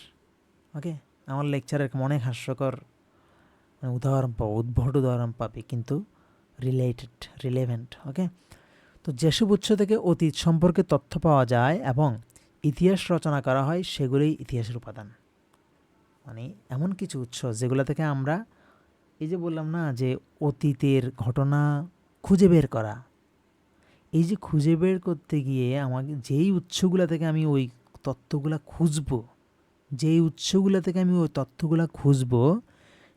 ওকে, আমার লেকচারের অনেক হাস্যকর উদাহরণ পাবো, উদ্ভট উদাহরণ পাবে, কিন্তু রিলেভেন্ট। ওকে, তো যেসব উৎস থেকে অতীত সম্পর্কে তথ্য পাওয়া যায় এবং ইতিহাস রচনা করা হয়, সেগুলোই ইতিহাসের উপাদান। মানে এমন কিছু উৎস যেগুলো থেকে আমরা, এই যে বললাম না যে অতীতের ঘটনা খুঁজে বের করা, এই যে খুঁজে বের করতে গিয়ে আমাকে যেই উৎসগুলো থেকে আমি ওই তথ্যগুলো খুঁজবো, যেই উৎসগুলো থেকে আমি ওই তথ্যগুলো খুঁজবো,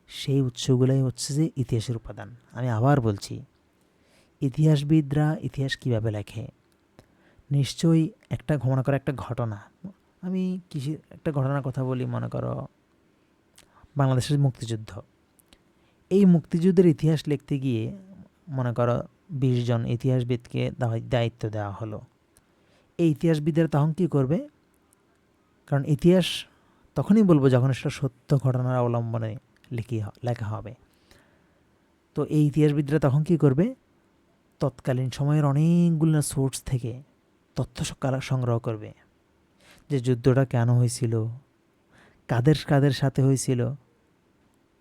সেই উৎসগুলাই হচ্ছে যে ইতিহাসের উপাদান। আমি আবার বলছি, ইতিহাসবিদরা ইতিহাস কীভাবে লেখে, নিশ্চয়ই মনে করো একটা ঘটনা, আমি একটা ঘটনার কথা বলি, মনে করো বাংলাদেশের মুক্তিযুদ্ধ। এই মুক্তিযুদ্ধের ইতিহাস লিখতে গিয়ে মনে করো 20 জন ইতিহাসবিদকে দায়িত্ব দেওয়া হলো। এই ইতিহাসবিদরা তখন কী করবে, কারণ ইতিহাস তখনই বলবো যখন সেটা সত্য ঘটনার অবলম্বনে লেখা হবে। তো এই ইতিহাসবিদরা তখন কী করবে, তৎকালীন সময়ের অনেকগুলো সোর্স থেকে তথ্য সংগ্রহ করবে, যে যুদ্ধটা কেন হয়েছিল, কাদের কাদের সাথে হয়েছিল,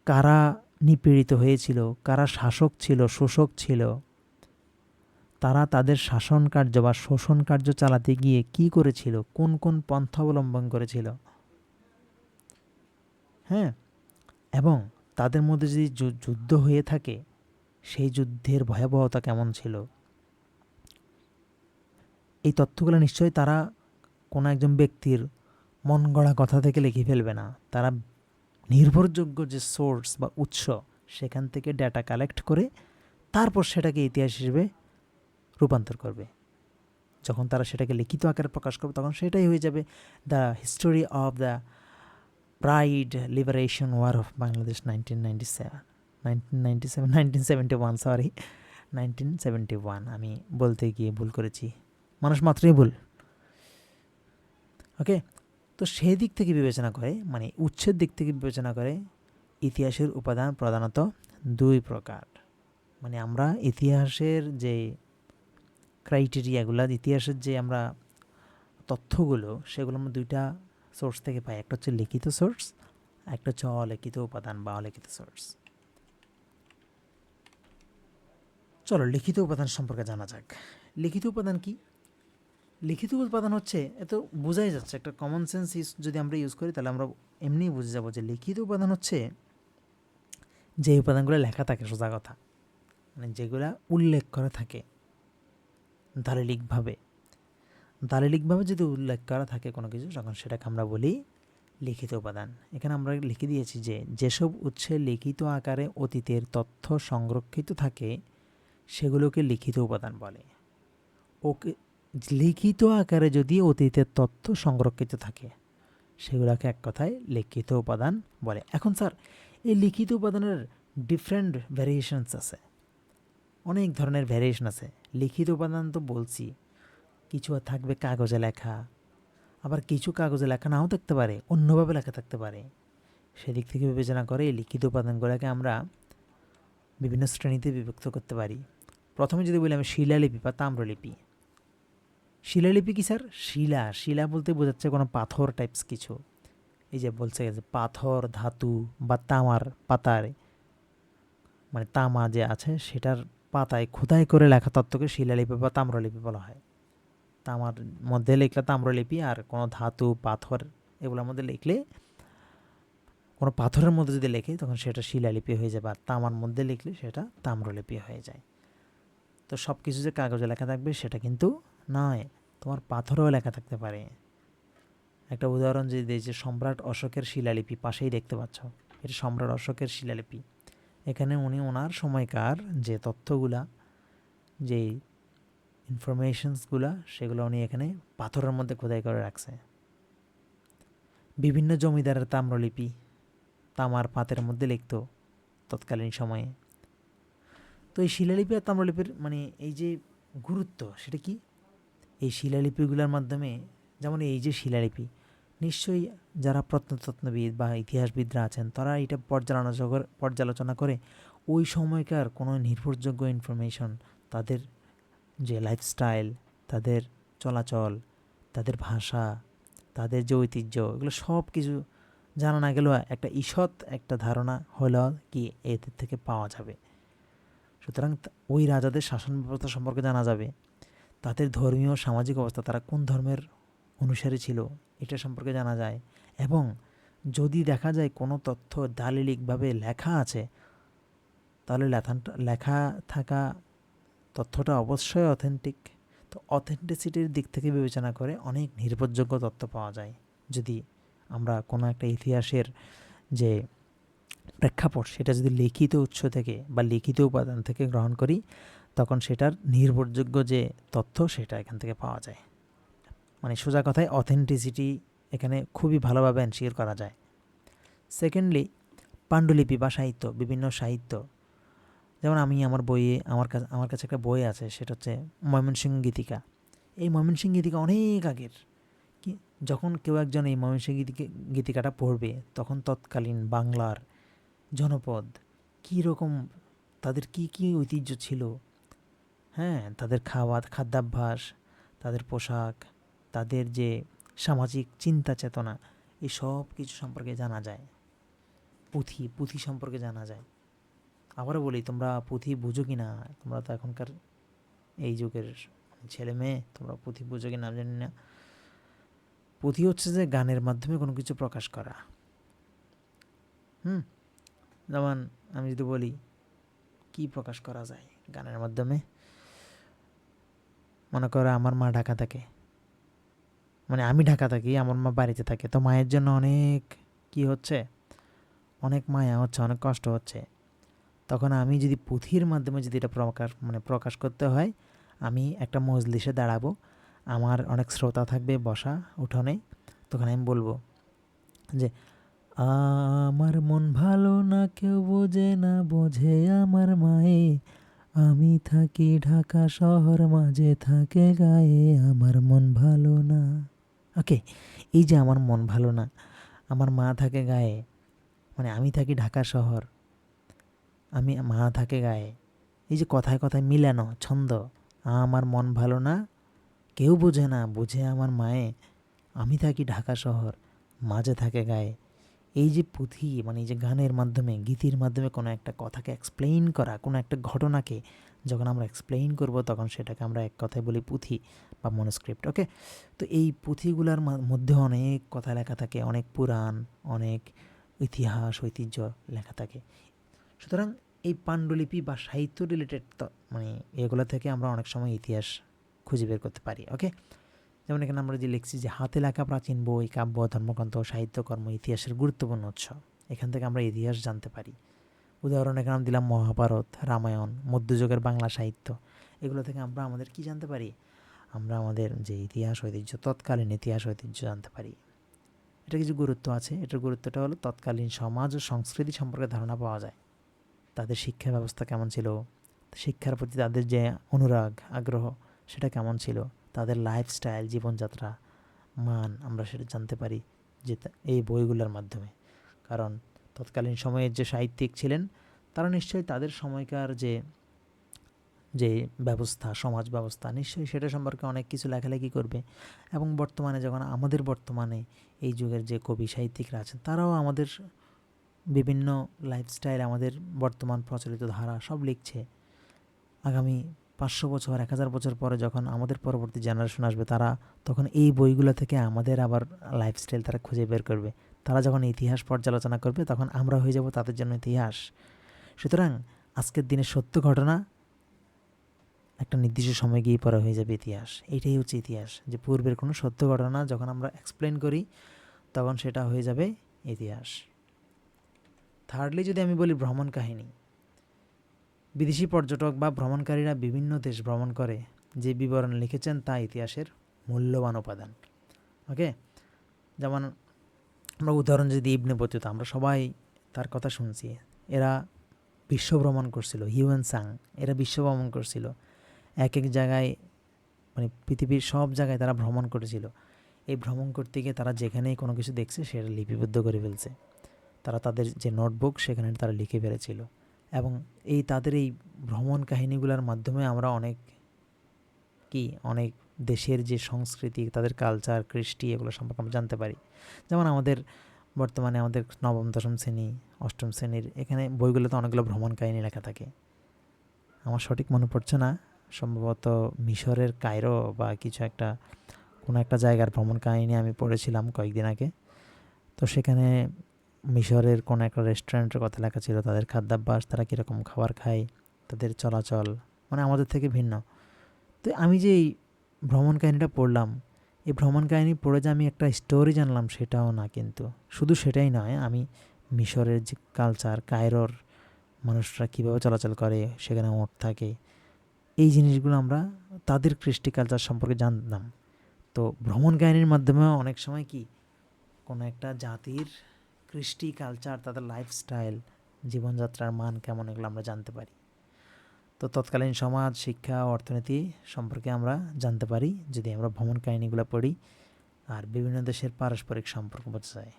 কারা নিপীড়িত হয়েছিল, কারা শাসক ছিল, শোষক ছিল, তারা তাদের শাসন কার্য বা শোষণ কার্য চালাতে গিয়ে কি করেছিল, কোন কোন পন্থা অবলম্বন করেছিল। হ্যাঁ, এবং তাদের মধ্যে যদি যুদ্ধ হয়ে থাকে, সেই যুদ্ধের ভয়াবহতা কেমন ছিল, এই তথ্যগুলো নিশ্চয়ই তারা কোনো একজন ব্যক্তির মন গড়া কথা থেকে লিখে ফেলবে না। তারা নির্ভরযোগ্য যে সোর্স বা উৎস, সেখান থেকে ডেটা কালেক্ট করে তারপর সেটাকে ইতিহাস হিসেবে রূপান্তর করবে। যখন তারা সেটাকে লিখিত আকারে প্রকাশ করবে, তখন সেটাই হয়ে যাবে the history of the pride liberation war of Bangladesh 1971। আমি বলতে গিয়ে ভুল করেছি, মানুষ মাত্রই ভুল। ওকে, তো সেই দিক থেকে বিবেচনা করে, মানে উৎসের দিক থেকে বিবেচনা করে, ইতিহাসের উপাদান প্রধানত দুই প্রকার। মানে আমরা ইতিহাসের যে ক্রাইটেরিয়াগুলো, ইতিহাসের যে আমরা তথ্যগুলো, সেগুলো আমরা দুইটা সোর্স থেকে পাই। একটা হচ্ছে লিখিত সোর্স, একটা হচ্ছে অলিখিত উপাদান বা অলিখিত সোর্স। চলো লিখিত উপাদান সম্পর্কে জানা যাক। লিখিত উপাদান কি? লিখিত উপাদান হচ্ছে, এত বোঝাই যাচ্ছে, একটা কমন সেন্স যদি আমরা ইউজ করি তাহলে আমরা এমনিই বুঝে যাবো যে লিখিত উপাদান হচ্ছে যে উপাদানগুলো লেখা থাকে, সোজা কথা, মানে যেগুলা উল্লেখ করা থাকে দালিলিকভাবে যদি উল্লেখ করা থাকে কোনো কিছু, তখন সেটাকে আমরা বলি লিখিত উপাদান, এখানে আমরা লিখে দিয়েছি যে যেসব উৎসে লিখিত আকারে অতীতের তথ্য সংরক্ষিত থাকে সেগুলোকে লিখিত উপাদান বলে। ওকে, লিখিত আকারে যদি অতীতের তথ্য সংরক্ষিত থাকে সেগুলোকে এক কথায় লিখিত উপাদান বলে। এখন স্যার এই লিখিত উপাদানের ডিফারেন্ট ভ্যারিয়েশনস আছে, অনেক ধরনের ভ্যারিয়েশন আছে। লিখিত উপাদান তো বলছি, কিছু থাকবে কাগজে লেখা, আবার কিছু কাগজে লেখা নাও থাকতে পারে, অন্যভাবে লেখা থাকতে পারে। সেদিক থেকে বিবেচনা করে এই লিখিত উপাদানগুলোকে আমরা বিভিন্ন শ্রেণীতে বিভক্ত করতে পারি। প্রথমে যদি বলি আমি শিলালিপি বা তাম্রলিপি। শিলালিপি কি স্যার? শিলা বলতে বোঝাচ্ছে কোনো পাথর টাইপস কিছু। এই যে বলছে যে পাথর, ধাতু বা তামার পাতায়, মানে তামা যে আছে সেটার পাতায় খোদাই করে লেখা তত্ত্বকে শিলালিপি বা তাম্রলিপি বলা হয়। তামার মধ্যে লিখলে তাম্রলিপি, আর কোনো ধাতু, পাথর এগুলোর মধ্যে লিখলে, কোনো পাথরের মধ্যে যদি লেখে তখন সেটা শিলালিপি হয়ে যাবে, আর তামার মধ্যে লিখলে সেটা তাম্রলিপি হয়ে যায়। তো সব কিছু যে কাগজে লেখা থাকবে সেটা কিন্তু নয়, তোমার পাথরেও লেখা থাকতে পারে। একটা উদাহরণ যদি দিই, যে সম্রাট অশোকের শিলালিপি পাশেই দেখতে পাচ্ছ, এটা সম্রাট অশোকের শিলালিপি। এখানে উনি ওনার সময়কার যে তথ্যগুলা, যে ইনফরমেশনসগুলা, সেগুলো উনি এখানে পাথরের মধ্যে খোদাই করে রাখছে। বিভিন্ন জমিদারের তাম্রলিপি তামার পাতের মধ্যে লিখত তৎকালীন সময়ে। তো এই শিলালিপি আর তাম্রলিপির মানে এই যে গুরুত্ব সেটা কি, এই শিলালিপিগুলোর মাধ্যমে, যেমন এই যে শিলালিপি, নিশ্চয়ই যারা প্রত্নতত্ত্ববিদ বা ইতিহাসবিদরা আছেন তারা এটা পর্যালোচনা করে ওই সময়কার কোনো নির্ভরযোগ্য ইনফরমেশন, তাদের যে লাইফস্টাইল, তাদের চলাচল, তাদের ভাষা, তাদের যে ঐতিহ্য, এগুলো সব কিছু জানা না গেলেও একটা ঈষৎ একটা ধারণা হলো কি এদের থেকে পাওয়া যাবে। সুতরাং ওই রাজাদের শাসন ব্যবস্থা সম্পর্কে জানা যাবে, তাদের ধর্মীয় সামাজিক অবস্থা, তারা কোন ধর্মের অনুসারী ছিল এটা সম্পর্কে জানা যায়। এবং যদি দেখা যায় কোনো তথ্য দালিলিকভাবে লেখা আছে, তাহলে লেখা থাকা তথ্যটা অবশ্যই অথেন্টিক। তো অথেন্টিসিটির দিক থেকে বিবেচনা করে অনেক নির্ভরযোগ্য তথ্য পাওয়া যায়। যদি আমরা কোনো একটা ইতিহাসের যে প্রেক্ষাপট সেটা যদি লিখিত উৎস থেকে বা লিখিত উপাদান থেকে গ্রহণ করি, তখন সেটার নির্ভরযোগ্য যে তথ্য সেটা এখান থেকে পাওয়া যায়। মানে সোজা কথায় অথেন্টিসিটি এখানে খুবই ভালোভাবে এনশিওর করা যায়। সেকেন্ডলি, পাণ্ডুলিপি বা সাহিত্য, বিভিন্ন সাহিত্য, যেমন আমি আমার বইয়ে, আমার কাছে একটা বই আছে, সেটা হচ্ছে ময়মনসিংহ গীতিকা। এই ময়মনসিংহ গীতিকা অনেক আগের। কি, যখন কেউ একজন এই ময়মনসিংহ গীতিকাটা পড়বে তখন তৎকালীন বাংলার জনপদ কী রকম, তাদের কি কি ঐতিহ্য ছিল, হ্যাঁ, তাদের খাদ্যাভ্যাস, তাদের পোশাক, তাদের যে সামাজিক চিন্তা চেতনা, এই সব কিছু সম্পর্কে জানা যায়। পুঁথি সম্পর্কে জানা যায়। আবারও বলি, তোমরা পুঁথি বুঝো কি না, তোমরা তো এখনকার এই যুগের ছেলে মেয়ে, তোমরা পুঁথি বুঝো কি না জানি না। পুঁথি হচ্ছে যে গানের মাধ্যমে কোনো কিছু প্রকাশ করা। যেমন আমি যদি বলি কি প্রকাশ করা যায় গানের মাধ্যমে, মনে করো আমার মা ঢাকা থাকে, মানে আমি ঢাকা থাকি, আমার মা বাড়িতে থাকে, তো মায়ের জন্য অনেক কি হচ্ছে, অনেক মায়া হচ্ছে, অনেক কষ্ট হচ্ছে। তখন আমি যদি পুঁথির মাধ্যমে যদি এটা প্রকাশ করতে হয়, আমি একটা মজলিসে দাঁড়াবো, আমার অনেক শ্রোতা থাকবে বসা উঠোনে, তখন আমি বলবো যে আমার মন ভালো না, কেউ বোঝে না, বোঝে আমার মায়ে, আমি থাকি ঢাকা শহর, মাঝে থাকে গায়ে, আমার মন ভালো না। ওকে, এই যে আমার মন ভালো না, আমার মা থাকে গায়ে, মানে আমি থাকি ঢাকা শহর, আমি মা থাকে গায়ে, এই যে কথায় কথায় মিলানো ছন্দ, আমার মন ভালো না, কেউ বোঝে না, বোঝে আমার মায়ে, আমি থাকি ঢাকা শহর, মাঝে থাকে গায়ে। এই যে পুঁথি, মানে এই যে গানের মাধ্যমে, গীতির মাধ্যমে কোনো একটা কথাকে এক্সপ্লেইন করা, কোনো একটা ঘটনাকে যখন আমরা এক্সপ্লেইন করব তখন সেটাকে আমরা এক কথায় বলি পুঁথি বা মনোস্ক্রিপ্ট। ওকে, তো এই পুঁথিগুলোর মধ্যে অনেক কথা লেখা থাকে, অনেক পুরাণ, অনেক ইতিহাস, ঐতিহ্য লেখা থাকে। সুতরাং এই পাণ্ডুলিপি বা সাহিত্য রিলেটেড মানে এগুলো থেকে আমরা অনেক সময় ইতিহাস খুঁজে বের করতে পারি। ওকে, যেমন এখানে আমরা যে লিখছি যে হাতে লেখা প্রাচীন বই, কাব্য, ধর্মগ্রন্থ, সাহিত্যকর্ম ইতিহাসের গুরুত্বপূর্ণ উৎস। এখান থেকে আমরা ইতিহাস জানতে পারি। উদাহরণ এখানে আমি দিলাম মহাভারত, রামায়ণ, মধ্যযুগের বাংলা সাহিত্য। এগুলো থেকে আমরা আমাদের কি জানতে পারি? আমরা আমাদের যে ইতিহাস ঐতিহ্য, তৎকালীন ইতিহাস ঐতিহ্য জানতে পারি। এটা কিছু গুরুত্ব আছে। এটার গুরুত্বটা হলো তৎকালীন সমাজ ও সংস্কৃতি সম্পর্কে ধারণা পাওয়া যায়। তাদের শিক্ষা ব্যবস্থা কেমন ছিল, শিক্ষার প্রতি তাদের যে অনুরাগ আগ্রহ সেটা কেমন ছিল, তাদের লাইফস্টাইল জীবনযাত্রা মান আমরা সেটা জানতে পারি যে এই বইগুলোর মাধ্যমে। কারণ তৎকালীন সময়ের যে সাহিত্যিক ছিলেন তারা নিশ্চয়ই তাদের সময়কার যে যে ব্যবস্থা, সমাজ ব্যবস্থা, নিশ্চয়ই সেটা সম্পর্কে অনেক কিছু লেখালেখি করবে। এবং বর্তমানে যখন আমাদের বর্তমানে এই যুগের যে কবি সাহিত্যিকরা আছেন তারাও আমাদের বিভিন্ন লাইফস্টাইল, আমাদের বর্তমান প্রচলিত ধারা সব লিখছে। আগামী 500 বছর 1000 বছর পরে যখন আমাদের পরবর্তী জেনারেশন আসবে তারা তখন এই বইগুলো থেকে আমাদের আবার লাইফস্টাইল তারা খুঁজে বের করবে। তারা যখন ইতিহাস পর্যালোচনা করবে তখন আমরা হয়ে যাব তাদের জন্য ইতিহাস। সুতরাং আজকের দিনের সত্য ঘটনা একটা নির্দিষ্ট সময় গিয়ে পরে হয়ে যাবে ইতিহাস। এইটাই হচ্ছে ইতিহাস, যে পূর্বের কোনো সত্য ঘটনা যখন আমরা এক্সপ্লেন করি তখন সেটা হয়ে যাবে ইতিহাস। থার্ডলি যদি আমি বলি ভ্রমণ কাহিনী। বিদেশি পর্যটক বা ভ্রমণকারীরা বিভিন্ন দেশ ভ্রমণ করে যে বিবরণ লিখেছেন তা ইতিহাসের মূল্যবান উপাদান। ওকে, যেমন আমরা উদাহরণ যদি ইবনে বতুতা, আমরা সবাই তার কথা শুনছি। এরা বিশ্ব ভ্রমণ করছিল, হিউয়েন সাং, এরা বিশ্ব ভ্রমণ করছিল। এক এক জায়গায় মানে পৃথিবীর সব জায়গায় তারা ভ্রমণ করেছিল। এই ভ্রমণ করতে গিয়ে তারা যেখানেই কোনো কিছু দেখছে সেটা লিপিবদ্ধ করে ফেলছে। তারা তাদের যে নোটবুক সেখানে তারা লিখে ফেলেছিল। এবং এই তাদের এই ভ্রমণ কাহিনীগুলোর মাধ্যমে আমরা অনেক দেশের যে সংস্কৃতি, তাদের কালচার, কৃষ্টি, এগুলো সম্পর্কে আমরা জানতে পারি। যেমন আমাদের বর্তমানে আমাদের নবম দশম শ্রেণী, অষ্টম শ্রেণীর এখানে বইগুলোতে অনেকগুলো ভ্রমণ কাহিনী লেখা থাকে। আমার সঠিক মনে পড়ছে না, সম্ভবত মিশরের কায়রো বা কিছু একটা, কোনো একটা জায়গার ভ্রমণ কাহিনী আমি পড়েছিলাম কয়েকদিন আগে। তো সেখানে মিশরের কোনো একটা রেস্টুরেন্টের কথা লেখা ছিল, তাদের খাদ্যাভ্যাস, তারা কীরকম খাবার খায়, তাদের চলাচল মানে আমাদের থেকে ভিন্ন। তো আমি যে এই ভ্রমণ কাহিনীটা পড়লাম, এই ভ্রমণ কাহিনী পড়ে যে আমি একটা স্টোরি জানলাম সেটাও না, কিন্তু শুধু সেটাই নয়, আমি মিশরের যে কালচার, কায়রোর মানুষরা কীভাবে চলাচল করে, সেখানে ওট থাকে, এই জিনিসগুলো আমরা তাদের কৃষ্টি কালচার সম্পর্কে জানলাম। তো ভ্রমণ কাহিনীর মাধ্যমে অনেক সময় কোনো একটা জাতির কৃষ্টি কালচার, তাদের লাইফস্টাইল, জীবনযাত্রার মান কেমন, এগুলো আমরা জানতে পারি। তো তৎকালীন সমাজ, শিক্ষা, অর্থনীতি সম্পর্কে আমরা জানতে পারি যদি আমরা ভ্রমণ কাহিনীগুলো পড়ি আর বিভিন্ন দেশের পারস্পরিক সম্পর্ক বোঝা যায়।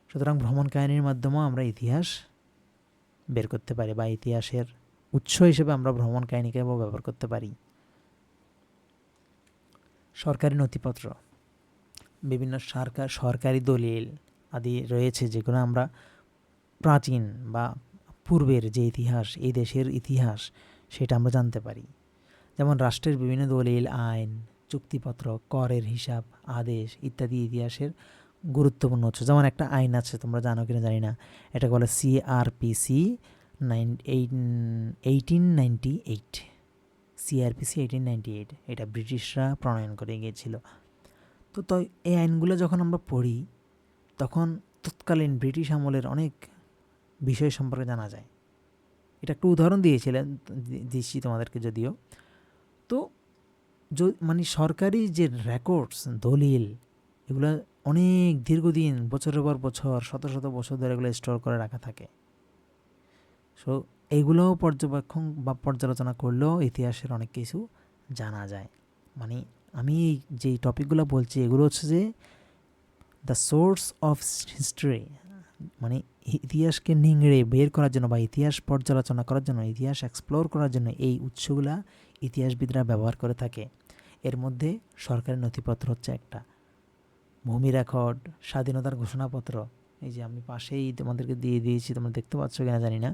সুতরাং ভ্রমণ কাহিনীর মাধ্যমেও আমরা ইতিহাস বের করতে পারি বা ইতিহাসের উৎস হিসেবে আমরা ভ্রমণ কাহিনীকে ব্যবহার করতে পারি। সরকারি নথিপত্র, বিভিন্ন সরকারি দলিল আদি রয়েছে যেগুলো আমরা প্রাচীন বা পূর্বের যে ইতিহাস, এই দেশের ইতিহাস, সেটা আমরা জানতে পারি। যেমন রাষ্ট্রের বিভিন্ন দলিল, আইন, চুক্তিপত্র, করের হিসাব, আদেশ ইত্যাদি ইতিহাসের গুরুত্বপূর্ণ উৎস। যেমন একটা আইন আছে, তোমরা জানো কিনা জানি না, এটা বলে CRPC 1898। CRPC 1898, এটা ব্রিটিশরা প্রণয়ন করে গিয়েছিল। তো এই আইনগুলো যখন আমরা পড়ি তখন তৎকালীন ব্রিটিশ আমলের অনেক বিষয় সম্পর্কে জানা যায়। এটা একটু উদাহরণ দিয়েছি তোমাদেরকে যদিও। তো মানে সরকারি যে রেকর্ডস, দলিল, এগুলো অনেক দীর্ঘদিন, বছরের পর বছর, শত শত বছর ধরে এগুলো স্টোর করে রাখা থাকে। সো এইগুলোও পর্যবেক্ষণ বা পর্যালোচনা করলেও ইতিহাসের অনেক কিছু জানা যায়। মানে আমি এই যে টপিকগুলো বলছি এগুলো হচ্ছে যে দ্য সোর্স অফ হিস্ট্রি, মানে ইতিহাসকে নিংড়ে বের করার জন্য বা ইতিহাস পর্যালোচনা করার জন্য, ইতিহাস এক্সপ্লোর করার জন্য এই উৎসগুলা ইতিহাসবিদরা ব্যবহার করে থাকে। এর মধ্যে সরকারি নথিপত্র হচ্ছে একটা, ভূমি রেকর্ড, স্বাধীনতার ঘোষণাপত্র, এই যে আমি পাশেই তোমাদেরকে দিয়ে দিয়েছি, তোমরা দেখতে পাচ্ছ কিনা জানি না,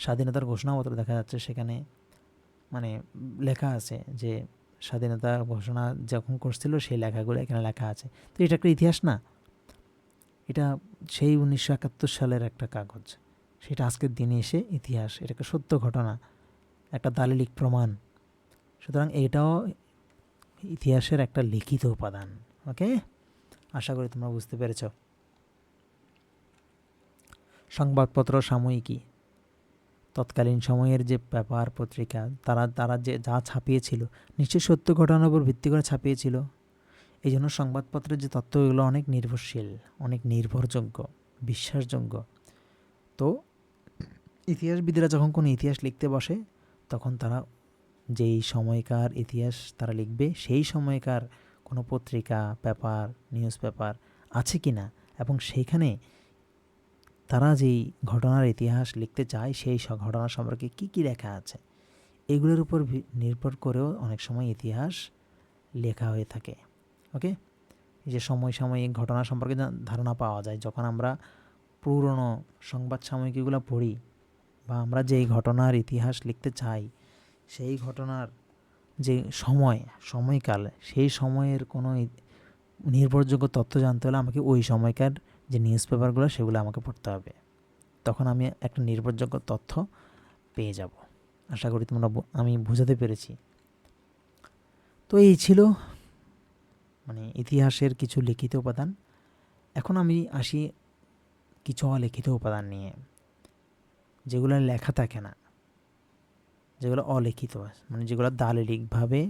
স্বাধীনতার ঘোষণাপত্র দেখা যাচ্ছে। সেখানে মানে লেখা আছে যে স্বাধীনতা ঘোষণা যখন করছিল সেই লেখাগুলো এখানে লেখা আছে। তো এটা একটা ইতিহাস না? এটা সেই 1971 সালের একটা কাগজ, সেটা আজকের দিনে এসে ইতিহাস, এটা একটা সত্য ঘটনা, একটা দালিলিক প্রমাণ। সুতরাং এটাও ইতিহাসের একটা লিখিত উপাদান। ওকে, আশা করি তোমরা বুঝতে পেরেছ। সংবাদপত্র, সাময়িকী, তৎকালীন সময়ের যে পেপার পত্রিকা, তারা যে যা ছাপিয়েছিল নিশ্চয়ই সত্য ঘটনার উপর ভিত্তি করে ছাপিয়েছিল। এই জন্য সংবাদপত্রের যে তথ্য, এগুলো অনেক নির্ভরশীল, অনেক নির্ভরযোগ্য, বিশ্বাসযোগ্য। তো ইতিহাসবিদরা যখন কোনো ইতিহাস লিখতে বসে, তখন তারা যেই সময়কার ইতিহাস তারা লিখবে, সেই সময়কার কোনো পত্রিকা, পেপার, নিউজ পেপার আছে কি না, এবং সেইখানে তারা যেই ঘটনার ইতিহাস লিখতে চায় সেই সব ঘটনা সম্পর্কে কী কী লেখা আছে, এগুলোর উপর নির্ভর করেও অনেক সময় ইতিহাস লেখা হয়ে থাকে। ওকে, এই যে সাময়িক ঘটনা সম্পর্কে ধারণা পাওয়া যায় যখন আমরা পুরনো সংবাদ সাময়িকীগুলো পড়ি, বা আমরা যেই ঘটনার ইতিহাস লিখতে চাই সেই ঘটনার যে সময়কাল, সেই সময়ের কোনো নির্ভরযোগ্য তথ্য জানতে হলে আমাকে ওই সময়কার যে নিউজ পেপারগুলো সেগুলো আমাকে পড়তে হবে। তখন আমি একটা নির্ভরযোগ্য তথ্য পেয়ে যাব। আশা করি আমি বোঝাতে পেরেছি। তো এই ছিল মানে ইতিহাসের কিছু লিখিত উপাদান। এখন আমি আসি কিছু অলিখিত উপাদান নিয়ে, যেগুলো লেখা থাকে না, যেগুলো অলিখিত, মানে যেগুলো দালিলিকভাবে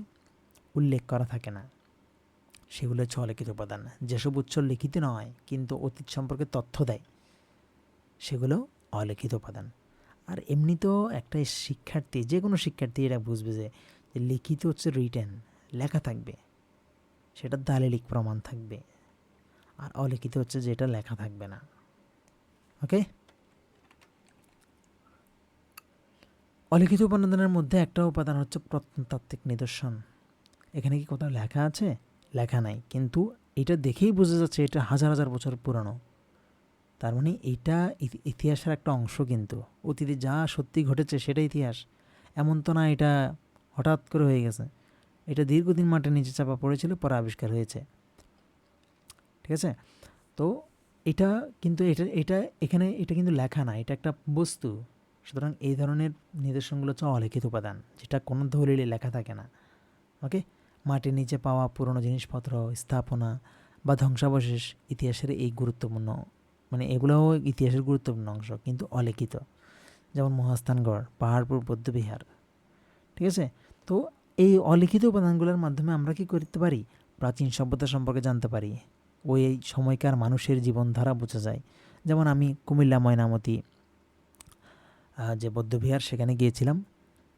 উল্লেখ করা থাকে না, সেগুলো হচ্ছে অলিখিত উপাদান। যেসব উৎস লিখিত নয় কিন্তু অতীত সম্পর্কে তথ্য দেয়, সেগুলো অলিখিত উপাদান। আর এমনিতেও একটা শিক্ষার্থী, যে কোনো শিক্ষার্থী এটা বুঝবে যে লিখিত হচ্ছে রিটেন, লেখা থাকবে, সেটা দালিলিক প্রমাণ থাকবে। আর অলিখিত হচ্ছে যেটা লেখা থাকবে না। ওকে, অলিখিত উপাদানের মধ্যে একটা উপাদান হচ্ছে প্রত্নতাত্ত্বিক নিদর্শন। এখানে কি কোথাও লেখা আছে? লেখা নাই, কিন্তু এটা দেখেই বোঝা যাচ্ছে এটা হাজার হাজার বছর পুরানো। তার মানে এইটা ইতিহাসের একটা অংশ, কিন্তু অতীতে যা সত্যি ঘটেছে সেটা ইতিহাস। এমন তো না এটা হঠাৎ করে হয়ে গেছে, এটা দীর্ঘদিন মাটির নিচে চাপা পড়েছিল, পরে আবিষ্কার হয়েছে। ঠিক আছে, তো এটা কিন্তু এটা কিন্তু লেখা না, এটা একটা বস্তু। সুতরাং এই ধরনের নিদর্শনগুলো হচ্ছে অলিখিত উপাদান, যেটা কোনো দলিলে লেখা থাকে না। ওকে, মাটির নিচে পাওয়া পুরনো জিনিসপত্র, স্থাপনা বা ধ্বংসাবশেষ ইতিহাসের এই গুরুত্বপূর্ণ, মানে এগুলোও ইতিহাসের গুরুত্বপূর্ণ অংশ, কিন্তু অলিখিত। যেমন মহাস্থানগড়, পাহাড়পুর বৌদ্ধবিহার। ঠিক আছে, তো এই অলিখিত উপাদানগুলোর মাধ্যমে আমরা কি করতে পারি? প্রাচীন সভ্যতা সম্পর্কে জানতে পারি, ওই সময়কার মানুষের জীবনধারা বোঝা যায়। যেমন আমি কুমিল্লা ময়নামতি যে বৌদ্ধবিহার, সেখানে গিয়েছিলাম,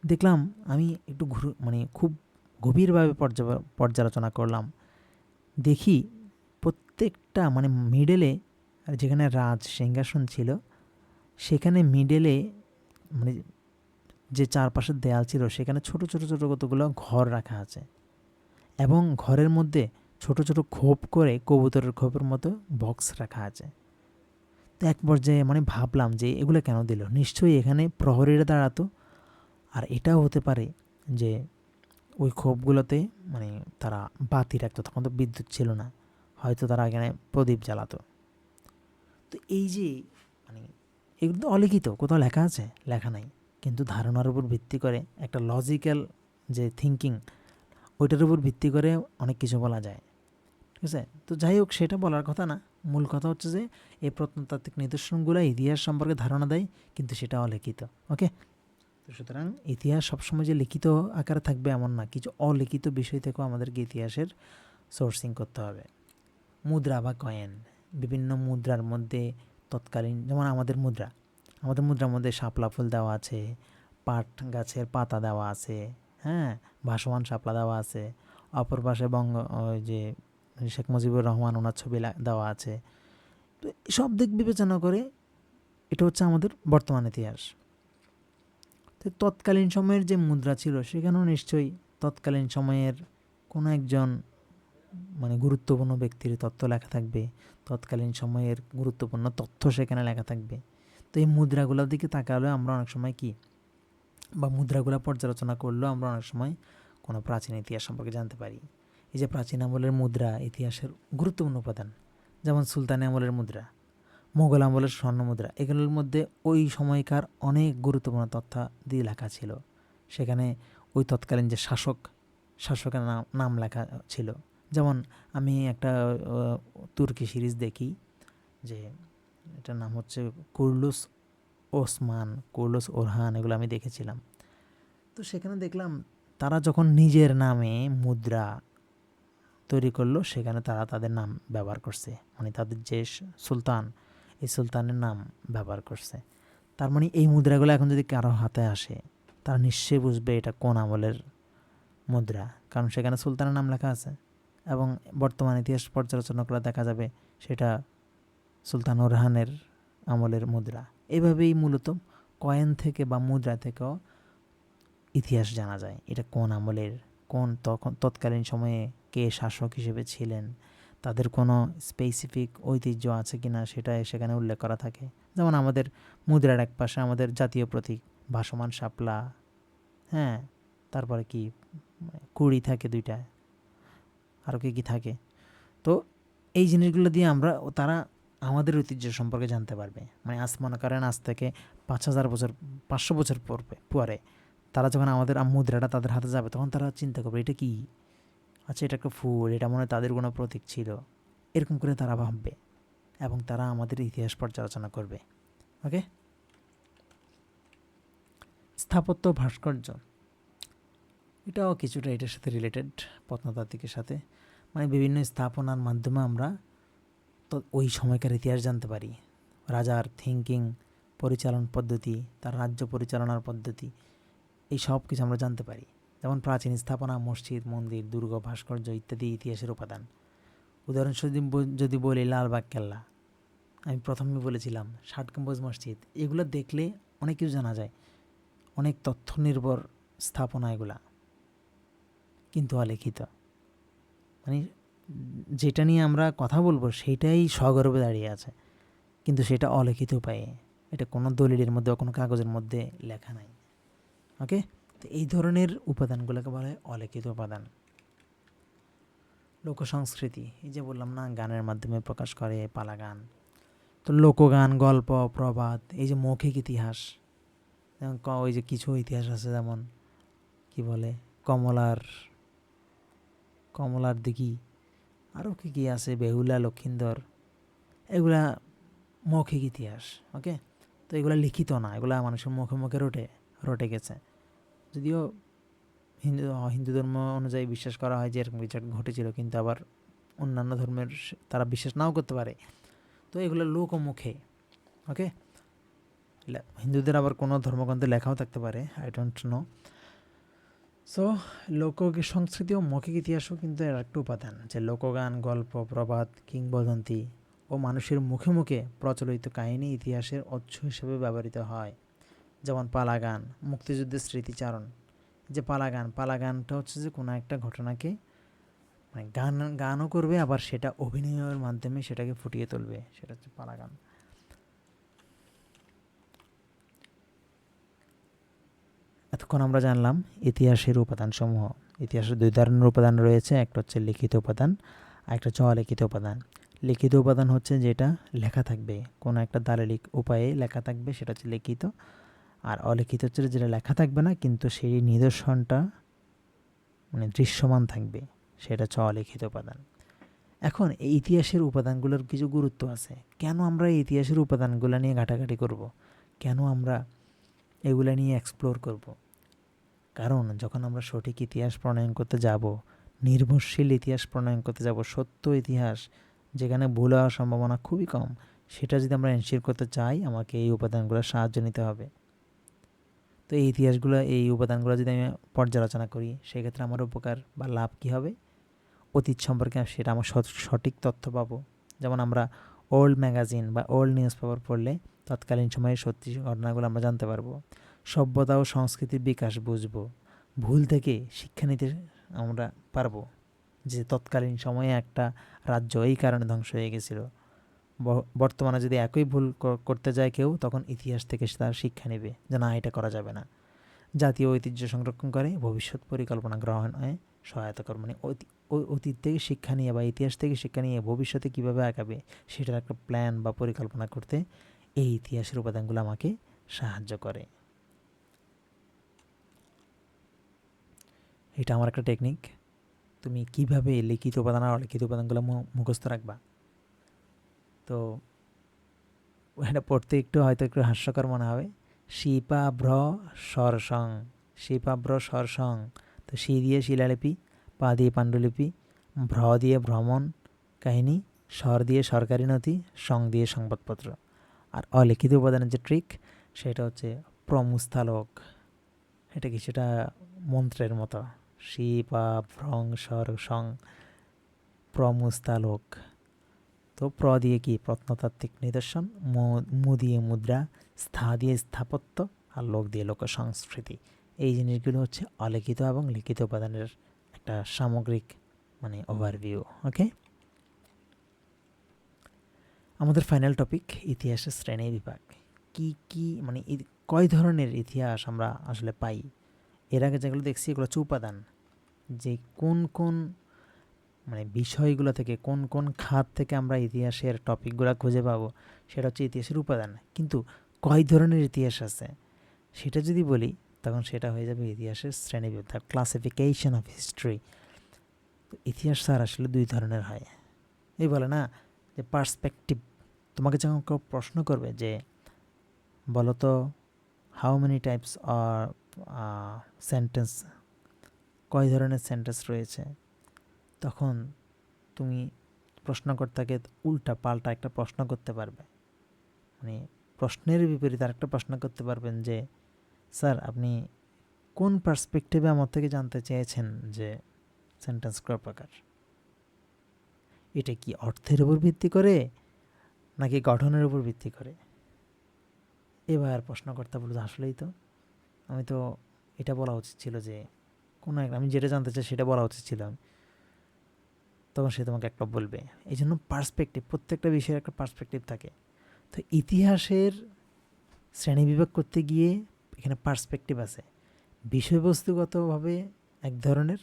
দেখলাম, আমি একটু মানে খুব গভীরভাবে পর্যালোচনা করলাম। দেখি প্রত্যেকটা মানে মিডলে, যেখানে রাজ সিংহাসন ছিল, সেখানে মিডলে মানে যে চারপাশের দেয়াল ছিল, সেখানে ছোট ছোট ছোট কতগুলো ঘর রাখা আছে, এবং ঘরের মধ্যে ছোট ছোট খোপ করে কবুতরের খোপের মতো বক্স রাখা আছে। তো এক পর্যায়ে মানে ভাবলাম যে এগুলো কেন দিল? নিশ্চয়ই এখানে প্রহরীরা দাঁড়াতো, আর এটাও হতে পারে যে ওই খোপগুলোতে মানে তারা বাতি রাখতো, তখন তো বিদ্যুৎ ছিল না, হয়তো তারা এখানে প্রদীপ জ্বালাতো। তো এই যে মানে এগুলো তো অলিখিত, কোথাও লেখা আছে? লেখা নাই, কিন্তু ধারণার উপর ভিত্তি করে একটা লজিক্যাল যে থিঙ্কিং, ওইটার উপর ভিত্তি করে অনেক কিছু বলা যায়। ঠিক আছে, তো যাই হোক, সেটা বলার কথা না। মূল কথা হচ্ছে যে এই প্রত্নতাত্ত্বিক নিদর্শনগুলো ইতিহাস সম্পর্কে ধারণা দেয়, কিন্তু সেটা অলিখিত। ওকে, তো সুতরাং ইতিহাস সবসময় যে লিখিত আকারে থাকবে এমন না, কিছু অলিখিত বিষয় থেকেও আমাদেরকে ইতিহাসের সোর্সিং করতে হবে। মুদ্রা বা কয়েন, বিভিন্ন মুদ্রার মধ্যে তৎকালীন, যেমন আমাদের মুদ্রার মধ্যে শাপলা ফুল দেওয়া আছে, পাট গাছের পাতা দেওয়া আছে, হ্যাঁ, ভাসমান শাপলা দেওয়া আছে, অপর পাশে ওই যে শেখ মুজিবুর রহমান, ওনার ছবি দেওয়া আছে। তো সব দিক বিবেচনা করে এটা হচ্ছে আমাদের বর্তমান ইতিহাস। তো তৎকালীন সময়ের যে মুদ্রা ছিল, সেখানেও নিশ্চয়ই তৎকালীন সময়ের কোনো একজন মানে গুরুত্বপূর্ণ ব্যক্তির তথ্য লেখা থাকবে, তৎকালীন সময়ের গুরুত্বপূর্ণ তথ্য সেখানে লেখা থাকবে। তো এই মুদ্রাগুলোর দিকে তাকালেও আমরা অনেক সময় কি, বা মুদ্রাগুলো পর্যালোচনা করলেও আমরা অনেক সময় কোনো প্রাচীন ইতিহাস সম্পর্কে জানতে পারি। এই যে প্রাচীন আমলের মুদ্রা ইতিহাসের গুরুত্বপূর্ণ উপাদান, যেমন সুলতানি আমলের মুদ্রা, মোগল আমলের স্বর্ণ মুদ্রা, এগুলোর মধ্যে ওই সময়কার অনেক গুরুত্বপূর্ণ তথ্য দিয়ে লেখা ছিল। সেখানে ওই তৎকালীন যে শাসক, শাসকের নাম লেখা ছিল। যেমন আমি একটা তুর্কি সিরিজ দেখি, যে এটার নাম হচ্ছে কুর্লুস ওসমান, কুর্লুস ওরহান, এগুলো আমি দেখেছিলাম। তো সেখানে দেখলাম তারা যখন নিজের নামে মুদ্রা তৈরি করলো, সেখানে তারা তাদের নাম ব্যবহার করছে, মানে তাদের যে সুলতান, এই সুলতানের নাম ব্যবহার করছে। তার মানে এই মুদ্রাগুলো এখন যদি কারো হাতে আসে, তারা নিশ্চয়ই বুঝবে এটা কোন আমলের মুদ্রা, কারণ সেখানে সুলতানের নাম লেখা আছে। এবং বর্তমান ইতিহাস পর্যালোচনা করে দেখা যাবে সেটা সুলতান ওরহানের আমলের মুদ্রা। এভাবেই মূলত কয়েন থেকে বা মুদ্রা থেকেও ইতিহাস জানা যায়, এটা কোন আমলের, কোন তৎকালীন সময়ে কে শাসক হিসেবে ছিলেন, তাদের কোনো স্পেসিফিক ঐতিহ্য আছে কিনা সেটা সেখানে উল্লেখ করা থাকে। যেমন আমাদের মুদ্রার এক পাশে আমাদের জাতীয় প্রতীক ভাসমান শাপলা, হ্যাঁ, তারপরে কি কুড়ি থাকে দুইটা, আরও কি থাকে। তো এই জিনিসগুলো দিয়ে তারা আমাদের ঐতিহ্য সম্পর্কে জানতে পারবে। মানে আজ মনে করেন আজ থেকে 5,000 বছর, 500 বছর পরে তারা যখন আমাদের মুদ্রাটা তাদের হাতে যাবে, তখন তারা চিন্তা করবে এটা কি, আচ্ছা এটা একটা ফুল, এটা মনে হয় তাদের কোনো প্রতীক ছিল, এরকম করে তারা ভাববে এবং তারা আমাদের ইতিহাস পর্যালোচনা করবে। ওকে, স্থাপত্য ভাস্কর্য, এটাও কিছুটা এটার সাথে রিলেটেড, প্রত্নতাত্ত্বিকের সাথে। মানে বিভিন্ন স্থাপনার মাধ্যমে আমরা তো ওই সময়কার ইতিহাস জানতে পারি, রাজার থিঙ্কিং, পরিচালন পদ্ধতি, তার রাজ্য পরিচালনার পদ্ধতি, এই সব কিছু আমরা জানতে পারি। যেমন প্রাচীন স্থাপনা, মসজিদ, মন্দির, দুর্গ, ভাস্কর্য ইত্যাদি ইতিহাসের উপাদান। উদাহরণস্বরূপ যদি বলি লালবাগ কেল্লা, আমি প্রথমে বলেছিলাম, 60 গম্বুজ মসজিদ, এগুলো দেখলে অনেক কিছু জানা যায়, অনেক তথ্য নির্ভর স্থাপনা এগুলা, কিন্তু অলিখিত। মানে যেটা নিয়ে আমরা কথা বলবো সেটাই সগর্বে দাঁড়িয়ে আছে, কিন্তু সেটা অলিখিত উপায়ে, এটা কোনো দলিলের মধ্যে বা কোনো কাগজের মধ্যে লেখা নাই। ওকে, তো এই ধরনের উপাদানগুলোকে বলা হয় অলিখিত উপাদান। লোকসংস্কৃতি, এই যে বললাম না গানের মাধ্যমে প্রকাশ করে, পালা গান, তো লোকগান, গল্প, প্রবাদ, এই যে মৌখিক ইতিহাস, যেমন ওই যে কিছু ইতিহাস আছে, যেমন কি বলে কমলার দিঘি, আরও কি কি আছে, বেহুলা, লক্ষিন্দর, এগুলা মৌখিক ইতিহাস। ওকে, তো এগুলা লিখিত না, এগুলা মানুষের মুখে মুখে রটে গেছে। যদিও হিন্দু ধর্ম অনুযায়ী বিশ্বাস করা হয় যে এরকম কিছু ঘটেছিল, কিন্তু আবার অন্যান্য ধর্মের তারা বিশ্বাস নাও করতে পারে। তো এগুলো লোকমুখে। ওকে, হিন্দুদের আবার কোনো ধর্মগ্রন্থে লেখাও থাকতে পারে, আই ডোন্ট নো। সো লোক সংস্কৃতি ও মৌখিক ইতিহাসও কিন্তু এর একটা উপাদান, যে লোকগান, গল্প, প্রবাদ, কিংবদন্তি ও মানুষের মুখে মুখে প্রচলিত কাহিনী ইতিহাসের উৎস হিসেবে ব্যবহৃত হয়। যেমন পালাগান, মুক্তিযুদ্ধের স্মৃতিচারণ। যে পালাগানটা হচ্ছে যে কোনো একটা ঘটনাকে মানে গানও করবে, আবার সেটা অভিনয়ের মাধ্যমে সেটাকে ফুটিয়ে তুলবে, সেটা হচ্ছে পালাগান। এতক্ষণ আমরা জানলাম ইতিহাসের উপাদানসমূহ। ইতিহাসের 2 ধরনের উপাদান রয়েছে, একটা হচ্ছে লিখিত উপাদান আর একটা হচ্ছে অলিখিত উপাদান। লিখিত উপাদান হচ্ছে যেটা লেখা থাকবে, কোনো একটা দালিলিক উপায়ে লেখা থাকবে, সেটা হচ্ছে লিখিত। আর অলিখিত হচ্ছে যেটা লেখা থাকবে না, কিন্তু সেই নিদর্শনটা মানে দৃশ্যমান থাকবে, সেটা হচ্ছে অলিখিত উপাদান। এখন এই ইতিহাসের উপাদানগুলোর কিছু গুরুত্ব আছে। কেন আমরা এই ইতিহাসের উপাদানগুলো নিয়ে ঘাটাঘাটি করব, কেন আমরা এগুলা নিয়ে এক্সপ্লোর করব? কারণ যখন আমরা সঠিক ইতিহাস প্রণয়ন করতে যাব, নির্ভরশীল ইতিহাস প্রণয়ন করতে যাব, সত্য ইতিহাস যেখানে ভুল হওয়ার সম্ভাবনা খুবই কম, সেটা যদি আমরা এনশিওর করতে চাই, আমাকে এই উপাদানগুলোর সাহায্য নিতে হবে। তো এই ইতিহাসগুলো, এই উপাদানগুলো যদি আমি পর্যালোচনা করি, সেক্ষেত্রে আমার উপকার বা লাভ কী হবে? অতীত সম্পর্কে সেটা আমার সঠিক তথ্য পাবো। যেমন আমরা ওল্ড ম্যাগাজিন বা ওল্ড নিউজ পেপার পড়লে তৎকালীন সময়ের সত্যি ঘটনাগুলো আমরা জানতে পারবো। সভ্যতা ও সংস্কৃতির বিকাশ বুঝবো। ভুল থেকে শিক্ষা নিতে আমরা পারবো, যে তৎকালীন সময়ে একটা রাজ্য এই কারণে ধ্বংস হয়ে গেছিলো। বর্তমানে যদি একই ভুল করতে যায় কেউ, তখন ইতিহাস থেকে তার শিক্ষা নেবে যে না, এটা করা যাবে না। জাতীয় ঐতিহ্য সংরক্ষণ করে ভবিষ্যৎ পরিকল্পনা গ্রহণে সহায়তা করে। মানে অতীত থেকে শিক্ষা নিয়ে বা ইতিহাস থেকে শিক্ষা নিয়ে ভবিষ্যতে কীভাবে আগাবে, সেটার একটা প্ল্যান বা পরিকল্পনা করতে এই ইতিহাসের উপাদানগুলো আমাকে সাহায্য করে। এটা আমার একটা টেকনিক। তুমি কিভাবে লিখিত উপাদান আর অলিখিত উপাদানগুলো মুখস্থ রাখবা। তো এটা পড়তে একটু হয়তো একটু হাস্যকর মনে হবে। শিপা ভ্র স্বর সং, শিপা ভ্র স্বর সং। তো শি দিয়ে শিলালিপি, পা দিয়ে পাণ্ডুলিপি, ভ্র দিয়ে ভ্রমণ কাহিনী, স্বর দিয়ে সরকারি নথি, সং দিয়ে সংবাদপত্র। আর অলিখিত উপাদানের যে ট্রিক সেটা হচ্ছে প্রমুস্থালক। এটা কিছুটা মন্ত্রের মতো। শিপা ভ্রং স্বর সং প্রমুস্থালক। তো প্র দিয়ে কি প্রত্নতাত্ত্বিক নিদর্শন, মু দিয়ে মুদ্রা, স্থা দিয়ে স্থাপত্য, আর লোক দিয়ে লোক সংস্কৃতি। এই জিনিসগুলো হচ্ছে অলিখিত এবং লিখিত উপাদানের একটা সামগ্রিক মানে ওভারভিউ। ওকে, আমাদের ফাইনাল টপিক ইতিহাসের শ্রেণী বিভাগ। কি কি মানে কয় ধরনের ইতিহাস আমরা আসলে পাই। এর আগে যেগুলো দেখছি এগুলো হচ্ছে উপাদান, যে কোন কোন মানে বিষয়গুলো থেকে কোন কোন খাত থেকে আমরা ইতিহাসের টপিকগুলো খুঁজে পাবো, সেটা হচ্ছে ইতিহাসের উপাদান। কিন্তু কয় ধরনের ইতিহাস আছে সেটা যদি বলি তখন সেটা হয়ে যাবে ইতিহাসের শ্রেণীবিভাগ, ক্লাসিফিকেশন অফ হিস্ট্রি। ইতিহাস স্যার আসলে দুই ধরনের হয়। এই বলে না যে পার্সপেক্টিভ। তোমাকে যখন কেউ প্রশ্ন করবে যে বলো তো how many types or sentence, কয় ধরনের সেন্টেন্স রয়েছে, তখন তুমি প্রশ্নকর্তাকে উল্টা পাল্টা একটা প্রশ্ন করতে পারবে। মানে প্রশ্নের বিপরীতে আরেকটা প্রশ্ন করতে পারবেন যে স্যার আপনি কোন পার্সপেক্টিভে আমার থেকে জানতে চেয়েছেন যে সেন্টেন্স কয় প্রকার। এটা কি অর্থের উপর ভিত্তি করে নাকি গঠনের উপর ভিত্তি করে। এবার প্রশ্নকর্তা বলল আসলেই তো আমি তো এটা বলা উচিত ছিল যে কোনো আমি যেটা জানতে চাই সেটা বলা উচিত ছিল। তখন সে তোমাকে একটা বলবে। এই জন্য পার্সপেক্টিভ, প্রত্যেকটা বিষয়ের একটা পার্সপেক্টিভ থাকে। তো ইতিহাসের শ্রেণীবিভাগ করতে গিয়ে এখানে পার্সপেক্টিভ আছে, বিষয়বস্তুগতভাবে এক ধরনের,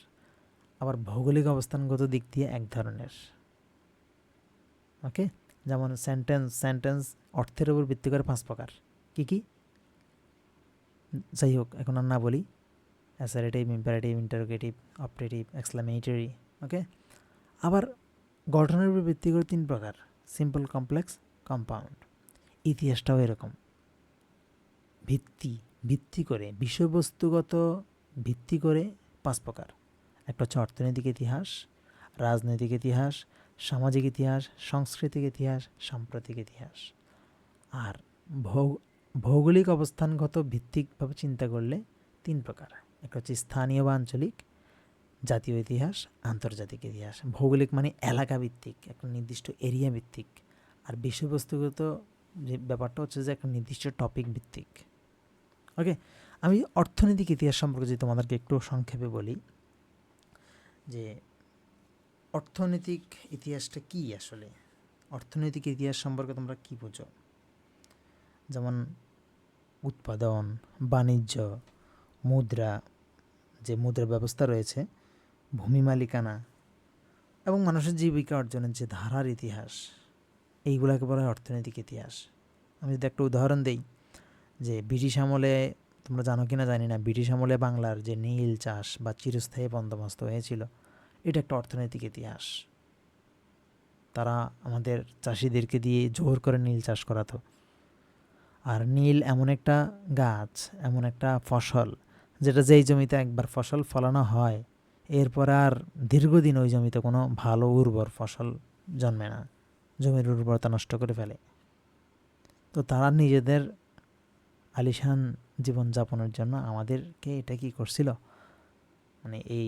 আবার ভৌগোলিক অবস্থানগত দিক দিয়ে এক ধরনের। ওকে, যেমন সেন্টেন্স অর্থের উপর ভিত্তি করে 5 প্রকার। কি কি? যাই হোক, এখন আর না বলি। Assertive, imperative, interrogative, optative, exclamatory. Okay, আবার গঠনের উপর ভিত্তি করে 3 প্রকার, সিম্পল, কমপ্লেক্স, কম্পাউন্ড। ইতিহাসটাও এরকম, ভিত্তি করে বিষয়বস্তুগত ভিত্তি করে 5 প্রকার। একটা হচ্ছে অর্থনৈতিক ইতিহাস, রাজনৈতিক ইতিহাস, সামাজিক ইতিহাস, সাংস্কৃতিক ইতিহাস, সাম্প্রতিক ইতিহাস। আর ভৌগোলিক অবস্থানগত ভিত্তিকভাবে চিন্তা করলে 3 প্রকার। একটা হচ্ছে স্থানীয় বা আঞ্চলিক, জাতীয় ইতিহাস, আন্তর্জাতিক ইতিহাস। ভৌগোলিক মানে এলাকা ভিত্তিক, একটা নির্দিষ্ট এরিয়া ভিত্তিক। আর বিষয়বস্তুগত যে ব্যাপারটা হচ্ছে যে একটা নির্দিষ্ট টপিক ভিত্তিক। ওকে, আমি অর্থনৈতিক ইতিহাস সম্পর্কে যদি তোমাদেরকে একটু সংক্ষেপে বলি যে অর্থনৈতিক ইতিহাসটা কি আসলে। অর্থনৈতিক ইতিহাস সম্পর্কে তোমরা কি বোঝো? যেমন উৎপাদন, বাণিজ্য, মুদ্রা, যে মুদ্রা ব্যবস্থা রয়েছে, ভূমি মালিকানা এবং মানুষের জীবিকা অর্জনের যে ধারার ইতিহাস, এইগুলোকে বলা হয় অর্থনৈতিক ইতিহাস। আমি যদি একটা উদাহরণ দেই, যে ব্রিটিশ আমলে, তোমরা জানো কি না জানি না, ব্রিটিশ আমলে বাংলার যে নীল চাষ বা চিরস্থায়ী বন্দোবস্ত হয়েছিল, এটা একটা অর্থনৈতিক ইতিহাস। তারা আমাদের চাষিদেরকে দিয়ে জোর করে নীল চাষ করাতো। আর নীল এমন একটা গাছ, এমন একটা ফসল, যেটা যেই জমিতে একবার ফসল ফলানো হয় এরপর আর দীর্ঘদিন ওই জমিতে কোনো ভালো উর্বর ফসল জন্মে না, জমির উর্বরতা নষ্ট করে ফেলে। তো তারা নিজেদের আলিশান জীবনযাপনের জন্য আমাদেরকে এটা কি করছিল, মানে এই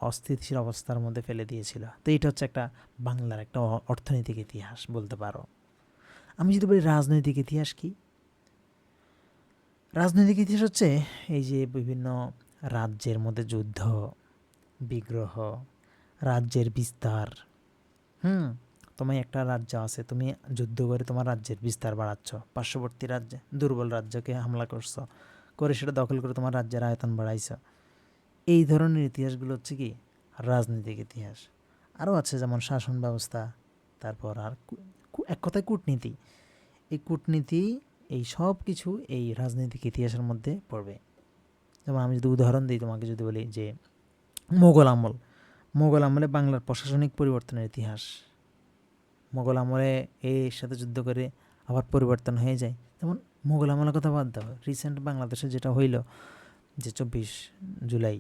অস্থিতিশীল অবস্থার মধ্যে ফেলে দিয়েছিল। তো এটা হচ্ছে একটা বাংলার একটা অর্থনৈতিক ইতিহাস বলতে পারো। আমি যদি বলি রাজনৈতিক ইতিহাস কি, রাজনৈতিক ইতিহাস হচ্ছে এই যে বিভিন্ন রাজ্যের মধ্যে যুদ্ধ বিগ্রহ, রাজ্যের বিস্তার। তোমার একটা রাজ্য আছে, তুমি যুদ্ধ করে তোমার রাজ্যের বিস্তার বাড়াচ্ছ, পার্শ্ববর্তী রাজ্যে দুর্বল রাজ্যকে হামলা করছো, করে সেটা দখল করে তোমার রাজ্যের আয়তন বাড়াইছ। এই ধরনের ইতিহাসগুলো হচ্ছে কি রাজনৈতিক ইতিহাস। আরও আছে যেমন শাসন ব্যবস্থা, তারপর আর এক কথায় কূটনীতি। এই কূটনীতি, এই সব কিছু এই রাজনৈতিক ইতিহাসের মধ্যে পড়বে। যেমন আমি যদি উদাহরণ দিই তোমাকে, যদি বলি যে মোগল আমল, মোগল আমলে বাংলার প্রশাসনিক পরিবর্তনের ইতিহাস। মোগল আমলে এর সাথে যুদ্ধ করে আবার পরিবর্তন হয়ে যায়। যেমন মোগল আমলের কথা বাদ দাও, রিসেন্ট বাংলাদেশে যেটা হইল যে 24 জুলাই,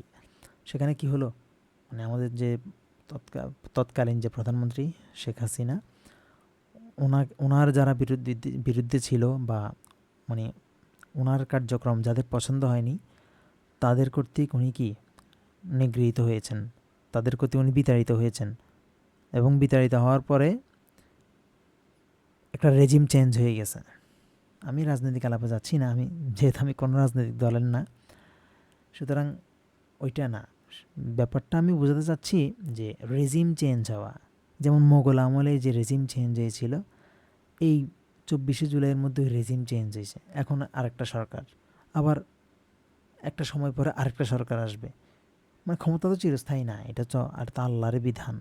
সেখানে কি হলো, মানে আমাদের যে তৎকালীন যে প্রধানমন্ত্রী শেখ হাসিনা, ওনার যারা বিরুদ্ধে ছিল বা মানে ওনার কার্যক্রম যাদের পছন্দ হয়নি, তাদের কর্তৃক উনি কি নিগৃহীত হয়েছেন, তাদের কর্তৃক উনি বিতাড়িত হয়েছেন। এবং বিতাড়িত হওয়ার পরে একটা রেজিম চেঞ্জ হয়ে গেছে। আমি রাজনৈতিক আলাপে যাচ্ছি না, যেহেতু আমি কোনো রাজনৈতিক দলের না, সুতরাং ওইটা না, ব্যাপারটা আমি বোঝাতে চাচ্ছি যে রেজিম চেঞ্জ হওয়া। যেমন মোগল আমলে যে রেজিম চেঞ্জ হয়েছিল, এই 24 জুলাইয়ের মধ্যে রেজিম চেঞ্জ হয়েছে, এখন আরেকটা সরকার, আবার একটা সময় পরে আরেকটা সরকার আসবে। মানে ক্ষমতা তো চিরস্থায়ী না, এটা তো আর তা আল্লাহর বিধান।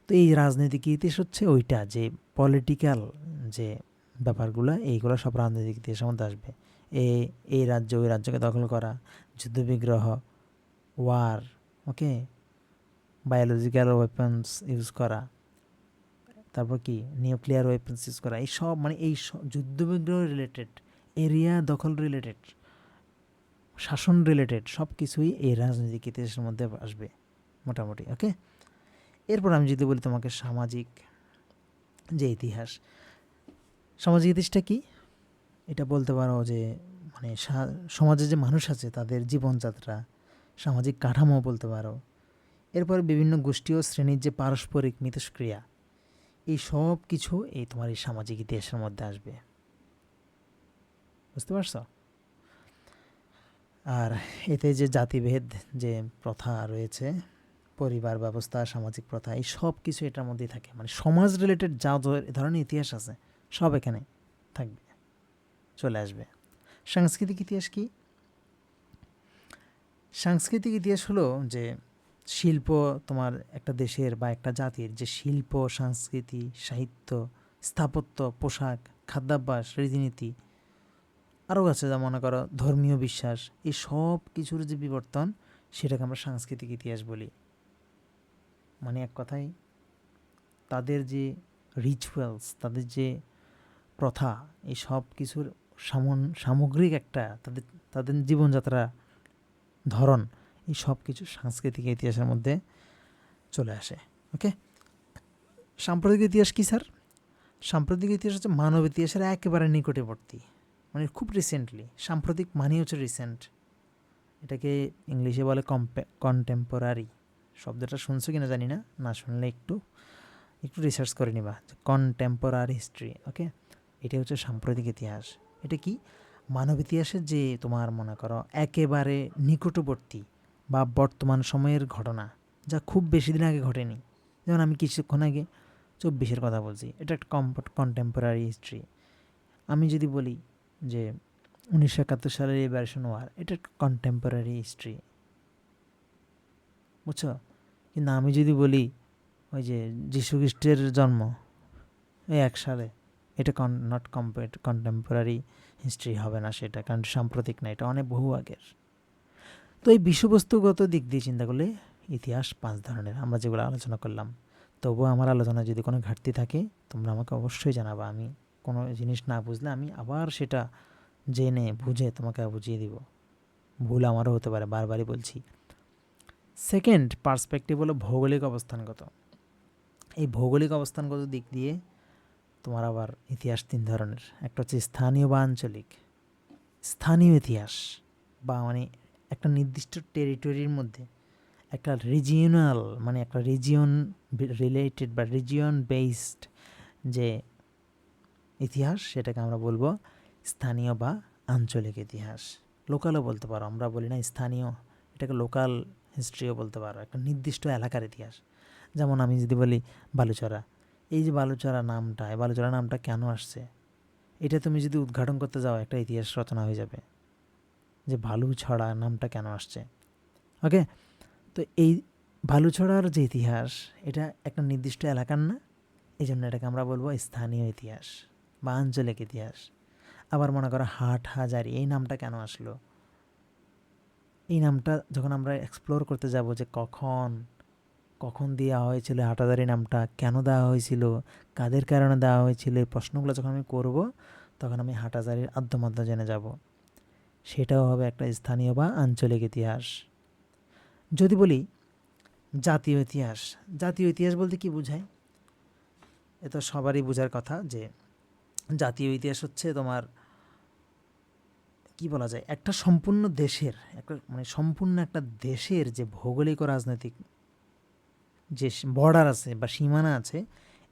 তো এই রাজনৈতিক ইতিহাস হচ্ছে ওইটা, যে পলিটিক্যাল যে ব্যাপারগুলো, এইগুলো সব রাজনৈতিক ইতিহাসের মধ্যে আসবে। এই রাজ্য ওই রাজ্যকে দখল করা, যুদ্ধবিগ্রহ, ওয়ার, ওকে, বায়োলজিক্যাল ওয়েপন্স ইউজ করা, তারপর কি নিউক্লিয়ার ওয়েপন্স ইউজ করা, এই সব মানে এই যুদ্ধবিগ্রহ রিলেটেড, এরিয়া দখল রিলেটেড, শাসন রিলেটেড সব কিছুই এই রাজনৈতিক ইতিহাসের মধ্যে আসবে মোটামুটি। ওকে, এরপর আমি যদি বলি তোমাকে সামাজিক যে ইতিহাস, সামাজিক ইতিহাসটা কি, এটা বলতে পারো যে মানে সমাজে যে মানুষ আছে তাদের জীবনযাত্রা, সামাজিক কাঠামো বলতে পারো। এরপর বিভিন্ন গোষ্ঠী ও শ্রেণীর যে পারস্পরিক মিথস্ক্রিয়া, এই সব কিছু এই তোমার এই সামাজিক ইতিহাসের মধ্যে আসবে। বুঝতে পারছো? আর এতে যে জাতিভেদ যে প্রথা রয়েছে, পরিবার ব্যবস্থা, সামাজিক প্রথা, এই সব কিছু এটার মধ্যেই থাকে। মানে সমাজ রিলেটেড যা ধরনের ইতিহাস আছে সব এখানে থাকবে, চলে আসবে। সাংস্কৃতিক ইতিহাস কি? সাংস্কৃতিক ইতিহাস হলো যে শিল্প, তোমার একটা দেশের বা একটা জাতির যে শিল্প, সংস্কৃতি, সাহিত্য, স্থাপত্য, পোশাক, খাদ্যাভ্যাস, রীতিনীতি, আরও আছে যা মনে করো ধর্মীয় বিশ্বাস, এই সব কিছুর যে বিবর্তন, সেটাকে আমরা সাংস্কৃতিক ইতিহাস বলি। মানে এক কথায় তাদের যে রিচুয়ালস, তাদের যে প্রথা, এই সব কিছুর সামগ্রিক একটা তাদের তাদের জীবনযাত্রা ধরন, এই সব কিছু সাংস্কৃতিক ইতিহাসের মধ্যে চলে আসে। ওকে, সাম্প্রতিক ইতিহাস কি স্যার? সাম্প্রতিক ইতিহাস হচ্ছে মানব ইতিহাসের একেবারে নিকটবর্তী, মানে খুব রিসেন্টলি। সাম্প্রতিক মানে হচ্ছে রিসেন্ট, এটাকে ইংলিশে বলে কন্টেম্পোরারি। শব্দটা শুনছো কিনা জানি না, না শুনলে একটু একটু রিসার্চ করে নিবা, কন্টেম্পোরারি হিস্ট্রি। ওকে, এটা হচ্ছে সাম্প্রতিক ইতিহাস। এটা কি? মানব ইতিহাসের যে তোমার মনে করো একেবারে নিকটবর্তী বা বর্তমান সময়ের ঘটনা, যা খুব বেশি দিন আগে ঘটেনি। যেমন আমি কিছুক্ষণ আগে 24-এর কথা বলছি, এটা একটা কন্টেম্পোরারি হিস্ট্রি। আমি যদি বলি যে 1971 সালের লিবারেশন ওয়ার, এটা একটা কন্টেম্পোরারি হিস্ট্রি, বুঝছো? কিন্তু আমি যদি বলি ওই যে যীশু খ্রিস্টের জন্ম এই 1 সালে, এটা নট কন্টেম্পোরারি হিস্ট্রি হবে না সেটা, কারণ সাম্প্রতিক না, এটা অনেক বহু আগের। তো এই বিষয়বস্তুগত দিক দিয়ে চিন্তা করলে ইতিহাস 5 ধরনের, আমরা যেগুলো আলোচনা করলাম। তবুও আমার আলোচনায় যদি কোনো ঘাটতি থাকে তোমরা আমাকে অবশ্যই জানাবা। আমি কোনো জিনিস না বুঝলে আমি আবার সেটা জেনে বুঝে তোমাকে বুঝিয়ে দিব। ভুল আমারও হতে পারে, বারবারই বলছি। সেকেন্ড পার্সপেক্টিভ হলো ভৌগোলিক অবস্থানগত। এই ভৌগোলিক অবস্থানগত দিক দিয়ে তোমার আবার ইতিহাস 3 ধরনের। একটা হচ্ছে স্থানীয় বা আঞ্চলিক। স্থানীয় ইতিহাস বা মানে একটা নির্দিষ্ট টেরিটরির মধ্যে একটা রিজিওনাল, মানে একটা রিজিয়ন রিলেটেড বা রিজিয়ন বেসড যে ইতিহাস, সেটাকে আমরা বলবো স্থানীয় বা আঞ্চলিক ইতিহাস। লোকালও বলতে পারো, আমরা বলি না স্থানীয়, এটাকে লোকাল হিস্ট্রিও বলতে পারো, একটা নির্দিষ্ট এলাকার ইতিহাস। যেমন আমি যদি বলি বালুচরা, এই যে বালুচরা নামটা, এই বালুচরা নামটা কেন আসছে, এটা তুমি যদি উদ্ঘাটন করতে যাও একটা ইতিহাস রচনা হয়ে যাবে যে বালুছড়া নামটা কেন আসছে। ওকে, তো এই বালুছড়ার যে ইতিহাস, এটা একটা নির্দিষ্ট এলাকার না, এই জন্য এটাকে আমরা বলবো স্থানীয় ইতিহাস বা আঞ্চলিক ইতিহাস। আবার মনে করো হাট হাজারি, এই নামটা কেন আসলো, এই নামটা যখন আমরা এক্সপ্লোর করতে যাব যে কখন কখন দেওয়া হয়েছিল হাটাজারি নামটা, কেন দেওয়া হয়েছিল, কাদের কারণে দেওয়া হয়েছিল, এই প্রশ্নগুলো যখন আমি করব তখন আমি হাটাজারির আদ্যমাদ্য জেনে যাব। সেটাও হবে একটা স্থানীয় বা আঞ্চলিক ইতিহাস। যদি বলি জাতীয় ইতিহাস, জাতীয় ইতিহাস বলতে কি বোঝায়? এ তো সবারই বোঝার কথা যে জাতীয় ইতিহাস হচ্ছে তোমার কি বলা যায়, একটা সম্পূর্ণ দেশের একটা মানে সম্পূর্ণ একটা দেশের যে ভৌগোলিক ও রাজনৈতিক যে বর্ডার আছে বা সীমানা আছে,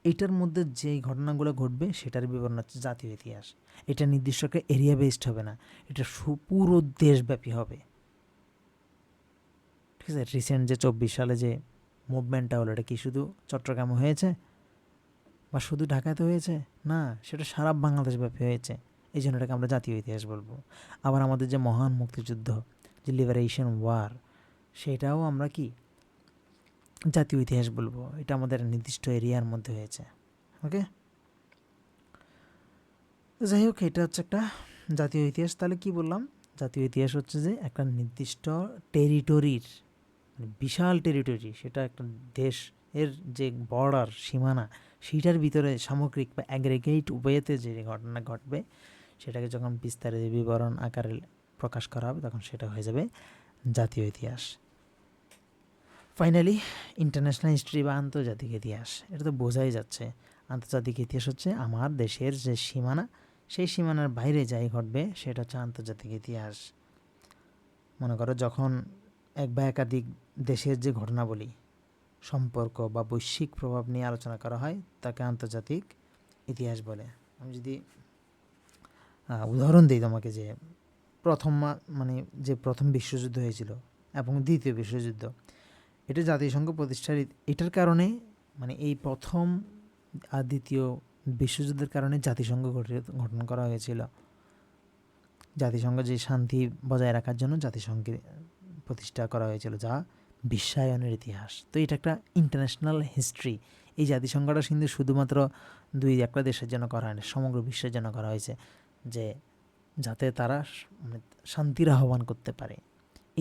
এটার মধ্যে যেই ঘটনাগুলো ঘটবে সেটার বিবরণ হচ্ছে জাতীয় ইতিহাস। এটা নির্দিষ্ট একটা এরিয়া বেসড হবে না, এটা পুরো দেশব্যাপী হবে। ঠিক আছে, রিসেন্ট যে 24 সালে যে মুভমেন্টটা হলো, এটা কি শুধু চট্টগ্রামে হয়েছে বা শুধু ঢাকাতে হয়েছে? না, সেটা সারা বাংলাদেশব্যাপী হয়েছে। এই জন্য এটাকে আমরা জাতীয় ইতিহাস বলবো। আবার আমাদের যে মহান মুক্তিযুদ্ধ, যে লিবারেশন ওয়ার, সেটাও আমরা কি জাতীয় ইতিহাস বলবো। এটা আমাদের নির্দিষ্ট এরিয়ার মধ্যে হয়েছে। ওকে, যাই হোক, এটা হচ্ছে একটা জাতীয় ইতিহাস। তাহলে কি বললাম? জাতীয় ইতিহাস হচ্ছে যে একটা নির্দিষ্ট টেরিটরির, বিশাল টেরিটরি, সেটা একটা দেশ এর যে বর্ডার সীমানা, সেইটার ভিতরে সামগ্রিক বা অ্যাগ্রেগেট উভয়তে যে ঘটনা ঘটবে সেটাকে যখন বিস্তারিত বিবরণ আকারে প্রকাশ করা হবে তখন সেটা হয়ে যাবে জাতীয় ইতিহাস। ফাইনালি ইন্টারন্যাশনাল হিস্ট্রি বা আন্তর্জাতিক ইতিহাস, এটা তো বোঝাই যাচ্ছে। আন্তর্জাতিক ইতিহাস হচ্ছে আমার দেশের যে সীমানা, সেই সীমানার বাইরে যাই ঘটবে সেটা হচ্ছে আন্তর্জাতিক ইতিহাস। মনে করো যখন এক বা একাধিক দেশের যে ঘটনাবলী, সম্পর্ক বা বৈশ্বিক প্রভাব নিয়ে আলোচনা করা হয় তাকে আন্তর্জাতিক ইতিহাস বলে। আমি যদি উদাহরণ দিই তোমাকে, যে প্রথম বিশ্বযুদ্ধ হয়েছিল এবং দ্বিতীয় বিশ্বযুদ্ধ, এটা জাতিসংঘ প্রতিষ্ঠার এটার কারণে, মানে এই প্রথম আর দ্বিতীয় বিশ্বযুদ্ধের কারণে জাতিসংঘ গঠন করা হয়েছিল। জাতিসংঘ যে শান্তি বজায় রাখার জন্য জাতিসংঘের প্রতিষ্ঠা করা হয়েছিল, যা বিশ্বায়নের ইতিহাস। তো এটা একটা ইন্টারন্যাশনাল হিস্ট্রি। এই জাতিসংঘটা কিন্তু শুধুমাত্র দুই একটা দেশের জন্য করা হয়নি, সমগ্র বিশ্বের জন্য করা হয়েছে, যে যাতে তারা মানে শান্তির আহ্বান করতে পারে।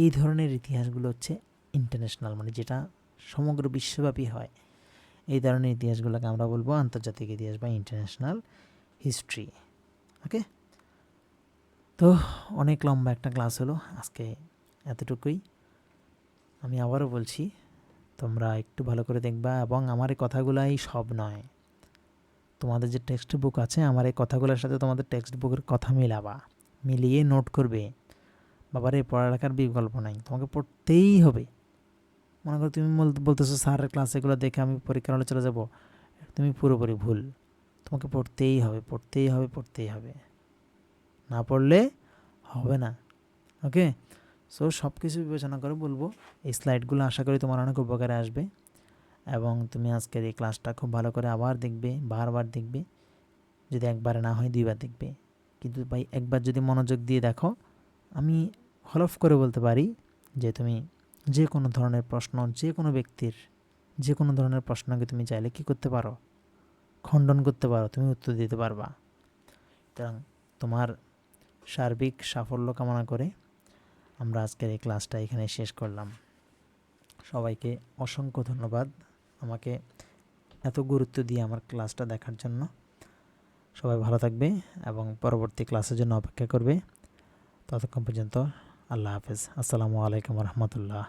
এই ধরনের ইতিহাসগুলো হচ্ছে ইন্টারন্যাশনাল, মানে যেটা সমগ্র বিশ্বব্যাপী হয়। এই ধরনের ইতিহাসগুলোকে আমরা বলবো আন্তর্জাতিক ইতিহাস বা ইন্টারন্যাশনাল হিস্ট্রি। ওকে, তো অনেক লম্বা একটা ক্লাস হলো আজকে, এতটুকুই। আমি আবারও বলছি, তোমরা একটু ভালো করে দেখবা, এবং আমার এই কথাগুলাই সব নয়। তোমাদের যে টেক্সট বুক আছে, আমার এই কথাগুলোর সাথে তোমাদের টেক্সট বুকের কথা মিলাবা, মিলিয়ে নোট করবে। বাবারে, পড়ালেখার বিকল্প নাই, তোমাকে পড়তেই হবে। মনে করো তুমি বলতেছো স্যারের ক্লাস এগুলো দেখে আমি পরীক্ষার হলে চলে যাবো, তুমি পুরোপুরি ভুল। তোমাকে পড়তেই হবে, পড়তেই হবে, পড়তেই হবে, না পড়লে হবে না। ওকে, সো সব কিছু বিবেচনা করে বলবো, এই স্লাইডগুলো আশা করি তোমার অনেক উপকারে আসবে, এবং তুমি আজকের এই ক্লাসটা খুব ভালো করে আবার দেখবে, বারবার দেখবে। যদি একবারে না হয় 2বার দেখবে, কিন্তু ভাই একবার যদি মনোযোগ দিয়ে দেখো, আমি হলফ করে বলতে পারি যে তুমি যে কোনো ধরনের প্রশ্ন, যে কোনো ব্যক্তির যে কোনো ধরনের প্রশ্নকে তুমি চাইলে কী করতে পারো, খণ্ডন করতে পারো, তুমি উত্তর দিতে পারবা। সুতরাং তোমার সার্বিক সাফল্য কামনা করে আমরা আজকের এই ক্লাসটা এখানে শেষ করলাম। সবাইকে অসংখ্য ধন্যবাদ আমাকে এত গুরুত্ব দিয়ে আমার ক্লাসটা দেখার জন্য। সবাই ভালো থাকবে এবং পরবর্তী ক্লাসের জন্য অপেক্ষা করবে। ততক্ষণ পর্যন্ত আল্লাহ হাফেজ। আসসালামু আলাইকুম রহমতুল্লাহ।